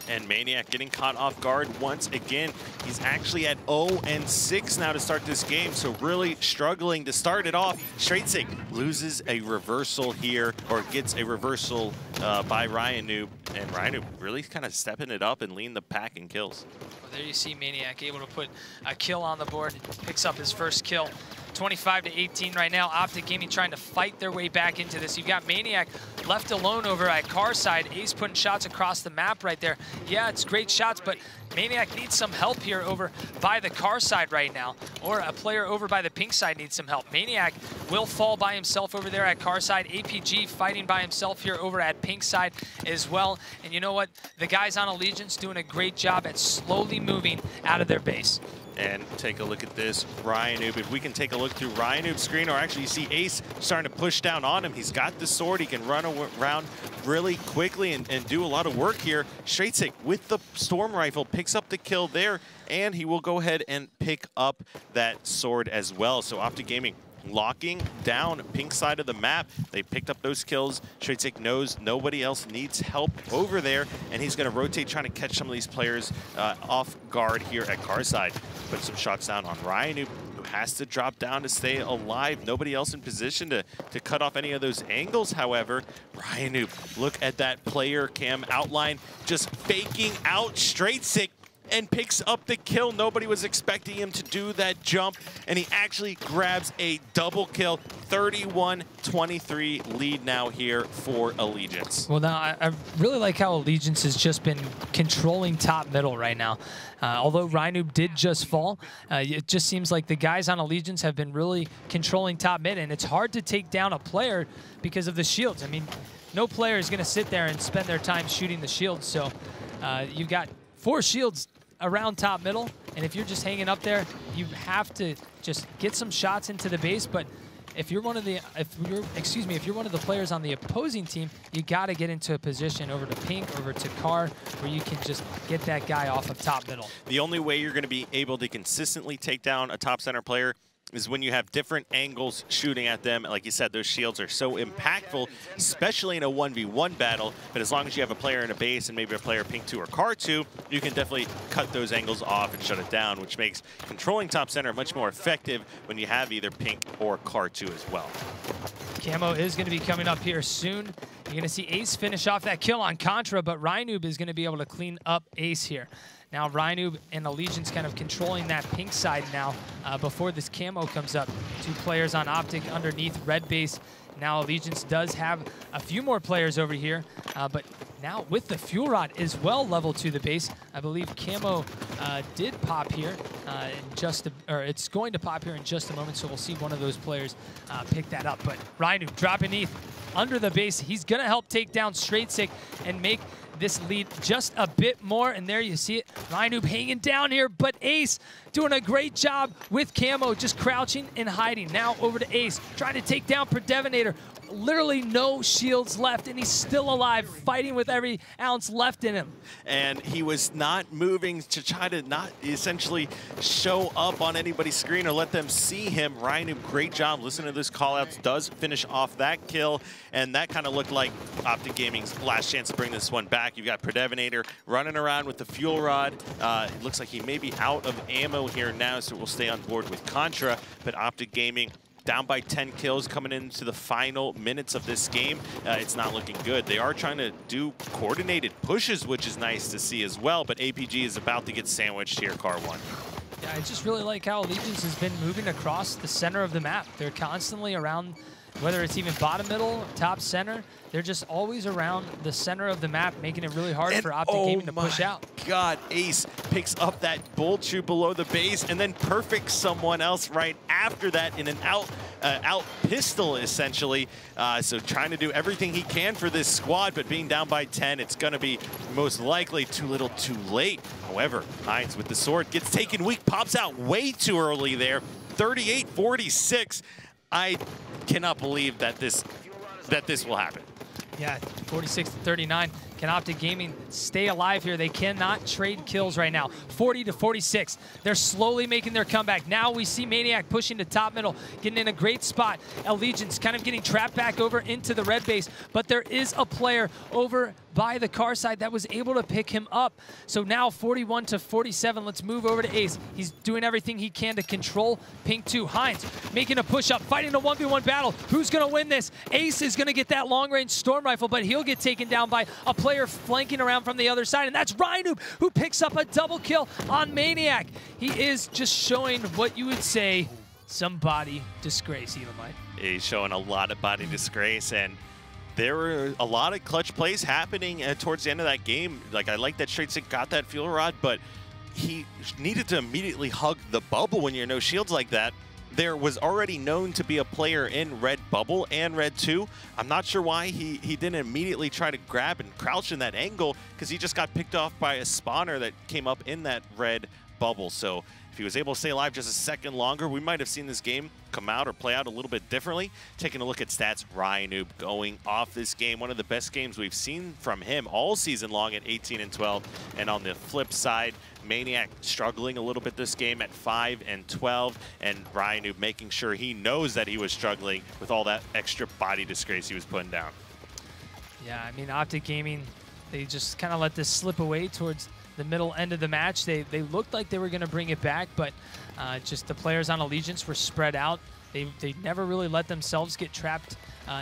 And Maniac getting caught off guard once again. He's actually at 0-6 now to start this game, so really struggling to start it off. Straightzig loses a reversal here, or gets a reversal by Rynoob, and Rynoob really kind of stepping it up and leading the pack in kills. Well, there you see Maniac able to put a kill on the board, picks up his first kill. 25-18 right now. Optic Gaming trying to fight their way back into this. You've got Maniac left alone over at car side. Ace putting shots across the map right there. Yeah, it's great shots, but Maniac needs some help here over by the car side right now. Or a player over by the pink side needs some help. Maniac will fall by himself over there at car side. APG fighting by himself here over at pink side as well. And you know what? The guys on Allegiance doing a great job at slowly moving out of their base. And take a look at this, Rynoob. If we can take a look through Rynoob's screen, or actually you see Ace starting to push down on him. He's got the sword. He can run around really quickly and do a lot of work here. Straightzig with the storm rifle picks up the kill there, and he will go ahead and pick up that sword as well. So Optic Gaming locking down pink side of the map. They picked up those kills. Straightzig knows nobody else needs help over there, and he's going to rotate trying to catch some of these players off guard here at car side. Put some shots down on Rynoob, who has to drop down to stay alive. Nobody else in position to cut off any of those angles, however. Rynoob, look at that player cam outline, just faking out Straightzig. and picks up the kill. Nobody was expecting him to do that jump, and he actually grabs a double kill. 31-23 lead now here for Allegiance. Well, now I really like how Allegiance has just been controlling top middle right now. Although Rhinoob did just fall, it just seems like the guys on Allegiance have been really controlling top mid, and it's hard to take down a player because of the shields. I mean, no player is going to sit there and spend their time shooting the shields, so you've got 4 shields around top middle, and if you're just hanging up there, you have to just get some shots into the base. But if you're one of the if you're one of the players on the opposing team, you got to get into a position over to Pink, over to Car, where you can just get that guy off of top middle. The only way you're going to be able to consistently take down a top center player is when you have different angles shooting at them. Like you said, those shields are so impactful, especially in a 1v1 battle. But as long as you have a player in a base and maybe a player Pink 2 or Car 2, you can definitely cut those angles off and shut it down, which makes controlling top center much more effective when you have either Pink or Car 2 as well. Camo is going to be coming up here soon. You're going to see Ace finish off that kill on Contra, but Rhinoob is going to be able to clean up Ace here. Now Rhinoob and Allegiance kind of controlling that Pink side now before this Camo comes up. 2 players on Optic underneath red base. Now Allegiance does have a few more players over here, but now with the fuel rod as well level to the base. I believe Camo did pop here it's going to pop here in just a moment, so we'll see one of those players pick that up. But Rhinoob dropping ETH under the base. He's gonna help take down Straight Sick and make this lead just a bit more, and there you see it. Rhinoob hanging down here, but Ace doing a great job with Camo, just crouching and hiding. Now over to Ace, trying to take down Predevinator. Literally no shields left, and he's still alive, fighting with every ounce left in him. And he was not moving to try to not essentially show up on anybody's screen or let them see him. Rhinoob, great job. Listen to those callouts, does finish off that kill, and that kind of looked like Optic Gaming's last chance to bring this one back. You've got Predevinator running around with the fuel rod. It looks like he may be out of ammo here now, so we'll stay on board with Contra, but Optic Gaming down by 10 kills coming into the final minutes of this game. It's not looking good. They are trying to do coordinated pushes, which is nice to see as well, but APG is about to get sandwiched here, Car 1. Yeah, I just really like how Allegiance has been moving across the center of the map. They're constantly around, whether it's even bottom middle, top center, they're just always around the center of the map, making it really hard for Optic Gaming to push out. God, Ace picks up that bolt shoot below the base and then perfects someone else right after that in an out pistol, essentially. So trying to do everything he can for this squad, but being down by 10, it's going to be most likely too little too late. However, Hines with the sword gets taken weak, pops out way too early there. 38-46. I cannot believe that this will happen. Yeah, 46-39. Can Optic Gaming stay alive here? They cannot trade kills right now. 40-46. They're slowly making their comeback. Now we see Maniac pushing to top middle, getting in a great spot. Allegiance kind of getting trapped back over into the red base, but there is a player over by the Car side that was able to pick him up. So now 41-47. Let's move over to Ace. He's doing everything he can to control Pink 2. Hines making a push up, fighting a 1v1 battle. Who's going to win this? Ace is going to get that long-range storm rifle, but he'll get taken down by a player flanking around from the other side, and that's Rhinoob, who picks up a double kill on Maniac. He is just showing what you would say some body disgrace, Elamite. He's showing a lot of body disgrace, and there were a lot of clutch plays happening towards the end of that game. Like, I like that Straight Sick got that fuel rod, but he needed to immediately hug the bubble when you're no shields like that. There was already known to be a player in red bubble and red 2. I'm not sure why he didn't immediately try to grab and crouch in that angle, because he just got picked off by a spawner that came up in that red bubble. So if he was able to stay alive just a second longer, we might have seen this game come out or play out a little bit differently. Taking a look at stats, Rhinoob going off this game. One of the best games we've seen from him all season long at 18-12. And on the flip side, Maniac struggling a little bit this game at 5-12, and Rhinoob making sure he knows that he was struggling with all that extra body disgrace he was putting down. Yeah, I mean, Optic Gaming, they just kind of let this slip away towards the middle end of the match. They looked like they were going to bring it back, but just the players on Allegiance were spread out They never really let themselves get trapped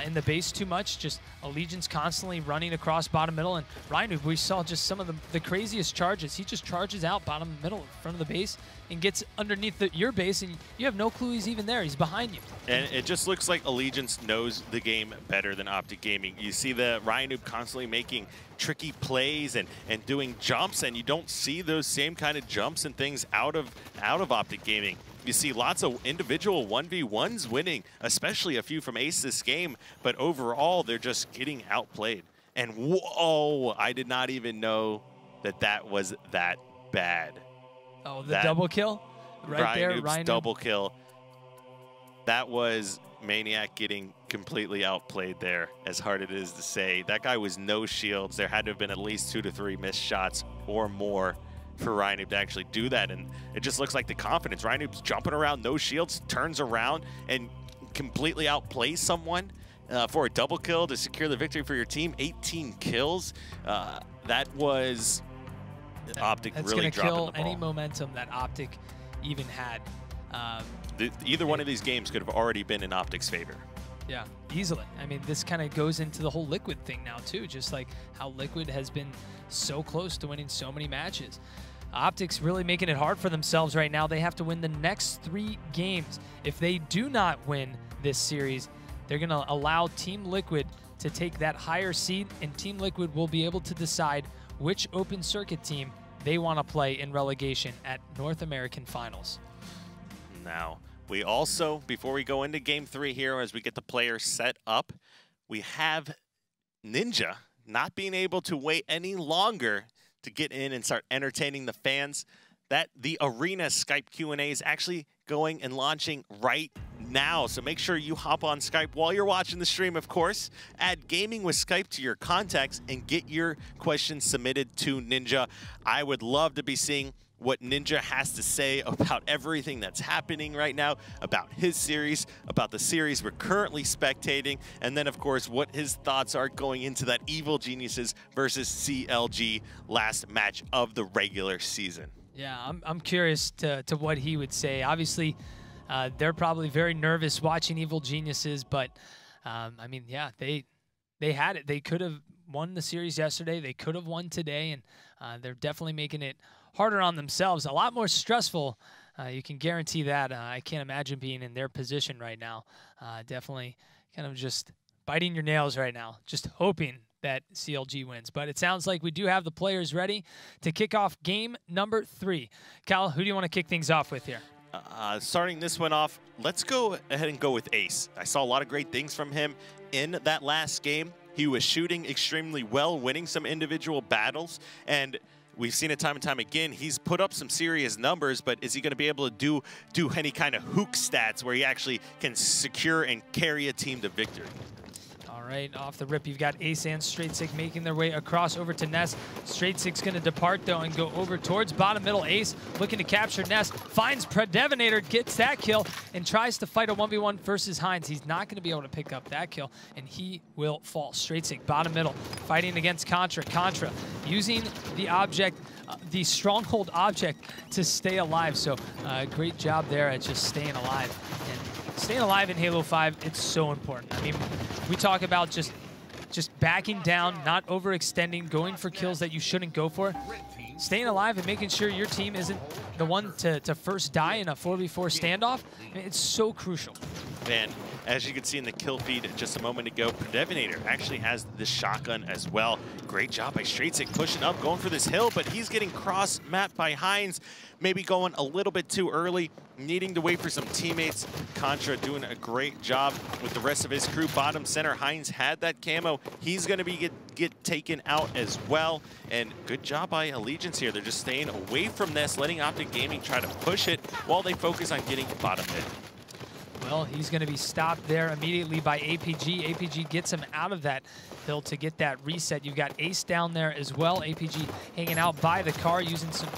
in the base too much. Just Allegiance constantly running across bottom middle, and Rhino, we saw just some of the craziest charges. He just charges out bottom middle in front of the base and gets underneath your base, and you have no clue he's even there. He's behind you. And it just looks like Allegiance knows the game better than Optic Gaming. You see the Ryan constantly making tricky plays and doing jumps, and you don't see those same kind of jumps and things out of Optic Gaming. You see lots of individual 1v1s winning, especially a few from Ace this game, but overall they're just getting outplayed. And whoa, I did not even know that was that bad. Oh, the double kill right there. Ryan double kill. That was Maniac getting completely outplayed there, as hard it is to say. That guy was no shields. There had to have been at least 2 to 3 missed shots or more for Ryan to actually do that, and it just looks like the confidence. Ryan jumping around, no shields, turns around and completely outplays someone for a double kill to secure the victory for your team. 18 kills. That was Optic really dropping the ball. That's going to kill any momentum that Optic even had. Either one of these games could have already been in Optic's favor. Yeah, easily. I mean, this kind of goes into the whole Liquid thing now, too, just like how Liquid has been so close to winning so many matches. Optic's really making it hard for themselves right now. They have to win the next 3 games. If they do not win this series, they're going to allow Team Liquid to take that higher seed, and Team Liquid will be able to decide which open circuit team they want to play in relegation at North American Finals. Now, we also, before we go into Game 3 here, as we get the players set up, we have Ninja not being able to wait any longer to get in and start entertaining the fans. That the Arena Skype Q&A is actually going and launching right now. So make sure you hop on Skype while you're watching the stream, of course. Add Gaming with Skype to your contacts and get your questions submitted to Ninja. I would love to be seeing what Ninja has to say about everything that's happening right now, about his series, about the series we're currently spectating, and then, of course, what his thoughts are going into that Evil Geniuses versus CLG last match of the regular season. Yeah, I'm curious to what he would say. Obviously, they're probably very nervous watching Evil Geniuses, but, I mean, yeah, they had it. They could have won the series yesterday. They could have won today, and they're definitely making it harder on themselves, a lot more stressful. You can guarantee that. I can't imagine being in their position right now. Definitely kind of just biting your nails right now, just hoping that CLG wins. But it sounds like we do have the players ready to kick off game number 3. Cal, who do you want to kick things off with here? Starting this one off, let's go ahead and go with Ace. I saw a lot of great things from him in that last game. He was shooting extremely well, winning some individual battles, and we've seen it time and time again. He's put up some serious numbers, but is he going to be able to do any kind of hook stats where he actually can secure and carry a team to victory? All right, off the rip, you've got Ace and Straight Six making their way across over to Ness. Straight Six going to depart, though, and go over towards bottom middle. Ace looking to capture Ness, finds Predevinator, gets that kill, and tries to fight a 1v1 versus Hines. He's not going to be able to pick up that kill, and he will fall. Straight Six, bottom middle, fighting against Contra. Contra using the object, the stronghold object, to stay alive. So great job there at just staying alive. And staying alive in Halo 5, it's so important. I mean, we talk about just backing down, not overextending, going for kills that you shouldn't go for. Staying alive and making sure your team isn't the one to first die in a 4v4 standoff, I mean, it's so crucial. And as you can see in the kill feed just a moment ago, Predevinator actually has the shotgun as well. Great job by Straight Six pushing up, going for this hill, but he's getting cross-mapped by Hines, maybe going a little bit too early, needing to wait for some teammates. Contra doing a great job with the rest of his crew. Bottom center, Hines had that camo. He's going to be get taken out as well. And good job by Allegiance here. They're just staying away from this, letting Optic Gaming try to push it while they focus on getting bottom mid. Well, he's going to be stopped there immediately by APG. APG gets him out of that hill to get that reset. You've got Ace down there as well. APG hanging out by the car, using some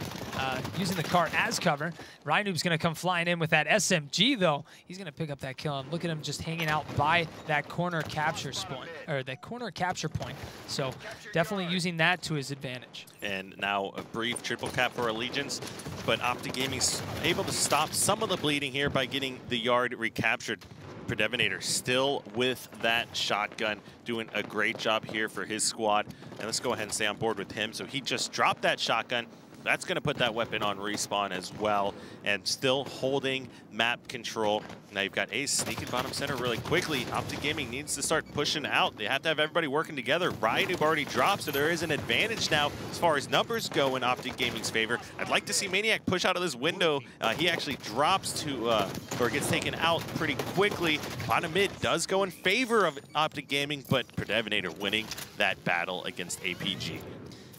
using the car as cover. Rynoob's going to come flying in with that SMG, though. He's going to pick up that kill, and look at him just hanging out by that corner capture point, or that corner capture point. So definitely using that to his advantage. And now a brief triple cap for Allegiance, but Optic Gaming's able to stop some of the bleeding here by getting the yard recaptured. Predevinator still with that shotgun, doing a great job here for his squad. And let's go ahead and stay on board with him. So he just dropped that shotgun. That's going to put that weapon on respawn as well, and still holding map control. Now you've got Ace sneaking bottom center really quickly. Optic Gaming needs to start pushing out. They have to have everybody working together. Rynoob already dropped, so there is an advantage now as far as numbers go in Optic Gaming's favor. I'd like to see Maniac push out of this window. He actually drops to, or gets taken out pretty quickly. Bottom mid does go in favor of Optic Gaming, but Predevinator winning that battle against APG.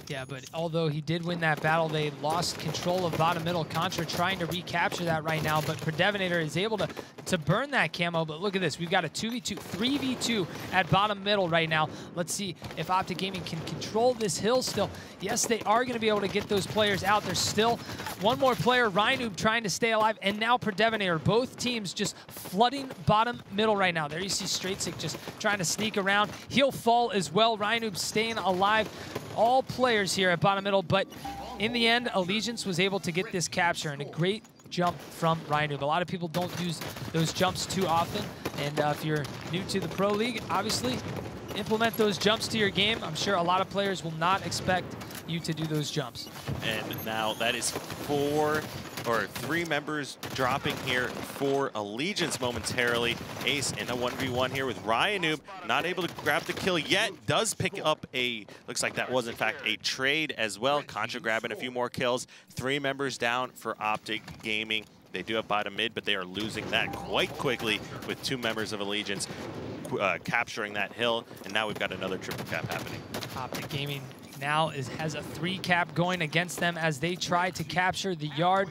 Yeah, but although he did win that battle, they lost control of bottom middle. Contra trying to recapture that right now, but Predevinator is able to burn that camo. But look at this. We've got a 2v2, 3v2 at bottom middle right now. Let's see if Optic Gaming can control this hill still. Yes, they are going to be able to get those players out. There's still one more player, Rynoobh, trying to stay alive, and now Predevinator. Both teams just flooding bottom middle right now. There you see Straightsig just trying to sneak around. He'll fall as well. Rynoobh staying alive. All players here at bottom middle, but in the end, Allegiance was able to get this capture, and a great jump from Rynoobh. A lot of people don't use those jumps too often, and if you're new to the Pro League, obviously implement those jumps to your game. I'm sure a lot of players will not expect you to do those jumps. And now that is 3 members dropping here for Allegiance momentarily. Ace in a 1v1 here with Ryanoobh, not able to grab the kill yet. Does pick up a, looks like that was in fact a trade as well. Contra grabbing a few more kills. 3 members down for Optic Gaming. They do have bottom mid, but they are losing that quite quickly with 2 members of Allegiance capturing that hill. And now we've got another triple cap happening. Optic Gaming now has a 3 cap going against them as they try to capture the yard.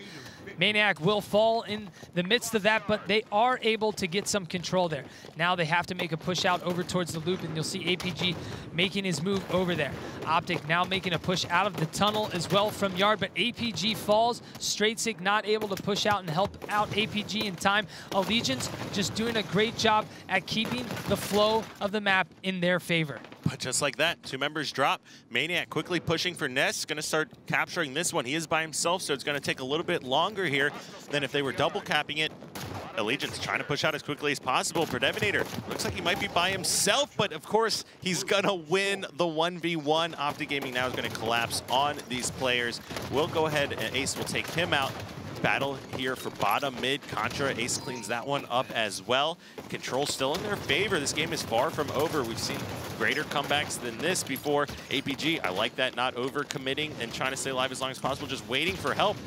Maniac will fall in the midst of that, but they are able to get some control there. Now they have to make a push out over towards the loop, and you'll see APG making his move over there. Optic now making a push out of the tunnel as well from yard, but APG falls. Straightsig not able to push out and help out APG in time. Allegiance just doing a great job at keeping the flow of the map in their favor. But just like that, 2 members drop. Maniac quickly pushing for Ness, going to start capturing this one. He is by himself, so it's going to take a little bit longer here than if they were double capping it. Allegiance trying to push out as quickly as possible. Predevinator looks like he might be by himself, but of course he's going to win the 1v1. Optic Gaming now is going to collapse on these players. We'll go ahead and Ace will take him out. Battle here for bottom mid. Contra, Ace cleans that one up as well. Control still in their favor. This game is far from over. We've seen greater comebacks than this before. APG, I like that, not over committing and trying to stay alive as long as possible, just waiting for help.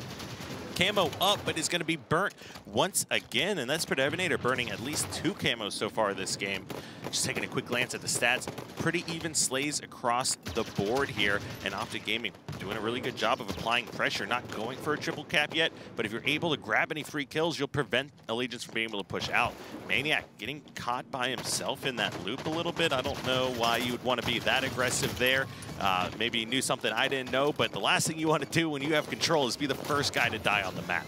Camo up, but is going to be burnt once again, and that's Predevinator burning at least 2 camos so far this game. Just taking a quick glance at the stats, pretty even slays across the board here, and Optic Gaming doing a really good job of applying pressure, not going for a triple cap yet, but if you're able to grab any free kills, you'll prevent Allegiance from being able to push out. Maniac getting caught by himself in that loop a little bit. I don't know why you would want to be that aggressive there. Maybe he knew something I didn't know, but the last thing you want to do when you have control is be the first guy to die on the map.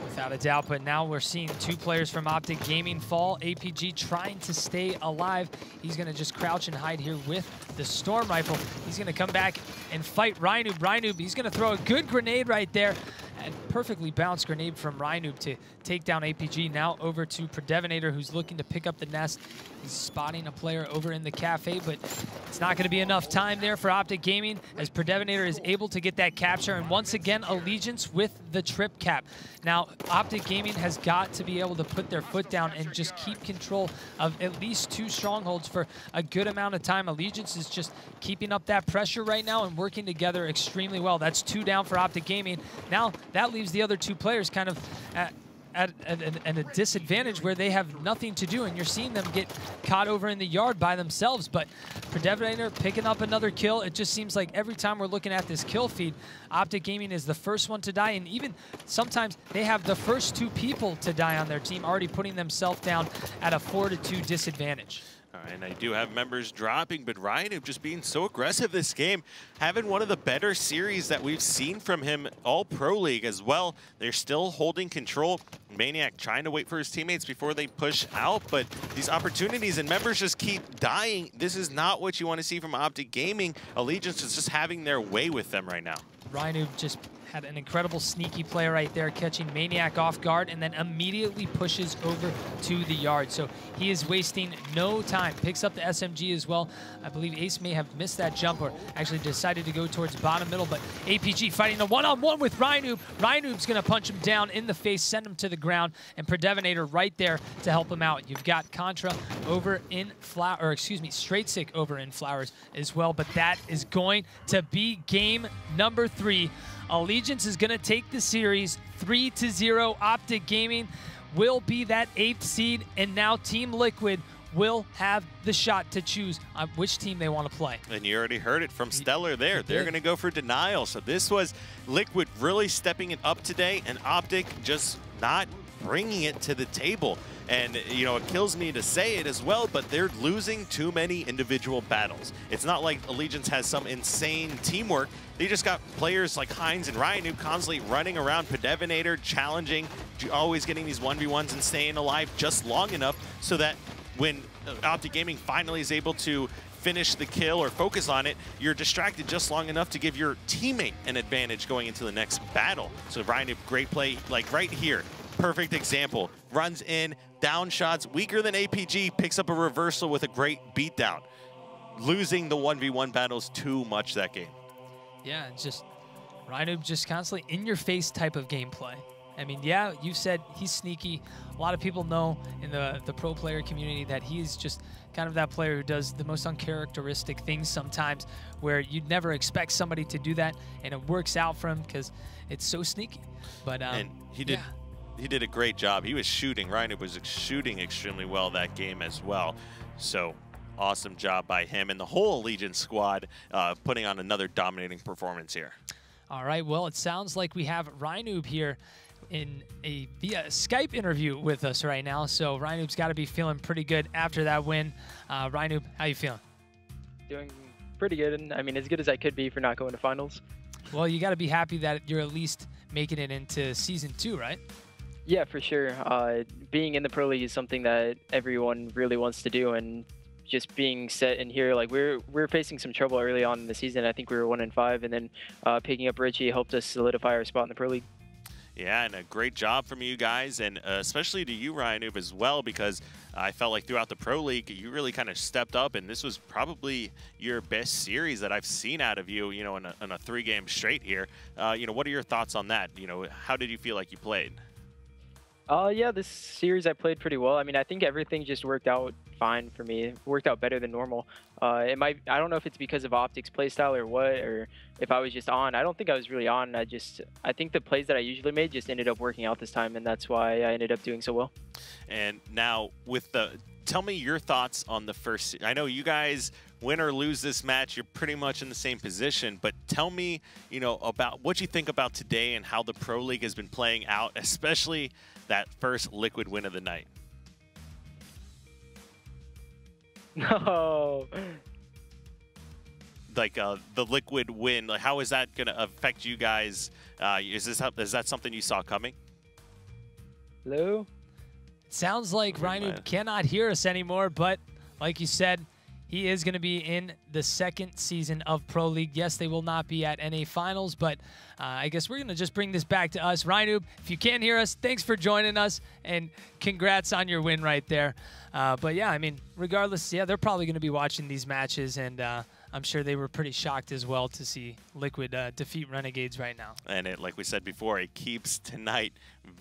Without a doubt, but now we're seeing 2 players from Optic Gaming fall. APG trying to stay alive. He's going to just crouch and hide here with the Storm Rifle. He's going to come back and fight Rynoobh. Rynoobh, he's going to throw a good grenade right there. And perfectly bounced grenade from Rynoobh to take down APG. Now over to Predevinator, who's looking to pick up the nest. He's spotting a player over in the cafe, but it's not going to be enough time there for Optic Gaming as Predevinator is able to get that capture. And once again, Allegiance with the trip cap. Now, Optic Gaming has got to be able to put their foot down and just keep control of at least 2 strongholds for a good amount of time. Allegiance is just keeping up that pressure right now and working together extremely well. That's 2 down for Optic Gaming. Now, that leaves the other 2 players kind of at a disadvantage where they have nothing to do, and you're seeing them get caught over in the yard by themselves. But Predevinator picking up another kill. It just seems like every time we're looking at this kill feed, Optic Gaming is the first one to die, and even sometimes they have the first 2 people to die on their team, already putting themselves down at a 4-2 disadvantage. All right, and I do have members dropping, but Ryan just being so aggressive this game, having one of the better series that we've seen from him all Pro League as well. They're still holding control. Maniac trying to wait for his teammates before they push out, but these opportunities and members just keep dying. This is not what you want to see from Optic Gaming. Allegiance is just having their way with them right now. Rhino just had an incredible sneaky play right there, catching Maniac off guard, and then immediately pushes over to the yard. So he is wasting no time. Picks up the SMG as well. I believe Ace may have missed that jump or actually decided to go towards bottom middle, but APG fighting a one-on-one with Rhinoob. Rhinoob's gonna punch him down in the face, send him to the ground, and Predevinator right there to help him out. You've got Contra over in Straight Sick over in Flowers as well, but that is going to be game number 3. Allegiance is going to take the series 3-0. Optic Gaming will be that 8th seed, and now Team Liquid will have the shot to choose on which team they want to play. And you already heard it from Stellar there. They're going to go for Denial. So this was Liquid really stepping it up today, and Optic just not bringing it to the table. And, you know, it kills me to say it as well, but they're losing too many individual battles. It's not like Allegiance has some insane teamwork. They just got players like Hines and Ryan who constantly running around, Predevinator, challenging, always getting these 1v1s and staying alive just long enough so that when Optic Gaming finally is able to finish the kill or focus on it, you're distracted just long enough to give your teammate an advantage going into the next battle. So Ryan, great play, like right here. Perfect example. Runs in, down shots, weaker than APG, picks up a reversal with a great beatdown. Losing the 1v1 battles too much that game. Yeah, it's just Rhinoob just constantly in-your-face type of gameplay. I mean, yeah, you said he's sneaky. A lot of people know in the pro player community that he's just kind of that player who does the most uncharacteristic things sometimes, where you'd never expect somebody to do that, and it works out for him because it's so sneaky. But and he did. Yeah. He did a great job. He was shooting. Ryan was shooting extremely well that game as well. So awesome job by him and the whole Allegiance squad putting on another dominating performance here. All right, well, it sounds like we have Rhinoob here in via Skype interview with us right now. So Rhinoob's got to be feeling pretty good after that win. Rhinoob, how you feeling? Doing pretty good, and I mean, as good as I could be for not going to finals. Well, you got to be happy that you're at least making it into Season 2, right? Yeah, for sure. Being in the Pro League is something that everyone really wants to do, and just being set in here, like we're facing some trouble early on in the season. I think we were 1-5, and then picking up Richie helped us solidify our spot in the Pro League. Yeah, and a great job from you guys, and especially to you, Rhinoob, as well, because I felt like throughout the Pro League, you really kind of stepped up, and this was probably your best series that I've seen out of you, you know, in a 3-game straight here. You know, what are your thoughts on that? You know, how did you feel like you played? Yeah, this series I played pretty well. I mean, I think everything just worked out fine for me. It worked out better than normal. I don't know if it's because of Optic's playstyle or what, or if I was just on. I don't think I was really on. I think the plays that I usually made just ended up working out this time, and that's why I ended up doing so well. And now with tell me your thoughts on the first. I know you guys, win or lose this match, you're pretty much in the same position, but tell me, you know, about what you think about today and how the Pro League has been playing out, especially that first Liquid win of the night. No. Like the Liquid win, like how is that going to affect you guys? Is that something you saw coming? Hello? Sounds like Rhinoob cannot hear us anymore, but like you said, he is going to be in the 2nd season of Pro League. Yes, they will not be at NA Finals, but I guess we're going to just bring this back to us. Rhinoob, if you can't hear us, thanks for joining us, and congrats on your win right there. But yeah, I mean, regardless, yeah, they're probably going to be watching these matches, and I'm sure they were pretty shocked as well to see Liquid defeat Renegades right now. And it, like we said before, it keeps tonight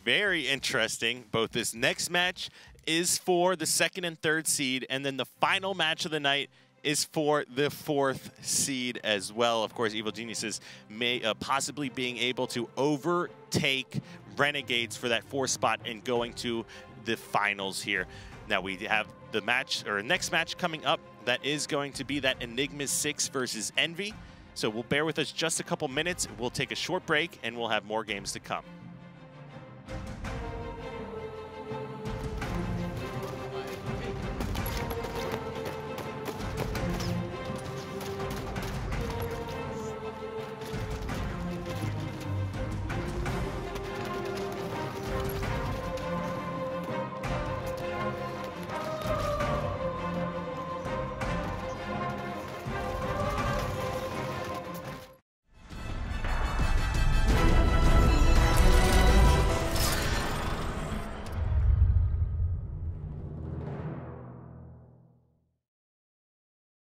very interesting. Both this next match is for the 2nd and 3rd seed, and then the final match of the night is for the 4th seed as well. Of course, Evil Geniuses may possibly being able to overtake Renegades for that 4th spot and going to the finals here. Now we have the match, or next match coming up, that is going to be that Enigma 6 versus Envy. So we'll bear with us just a couple minutes. We'll take a short break, and we'll have more games to come.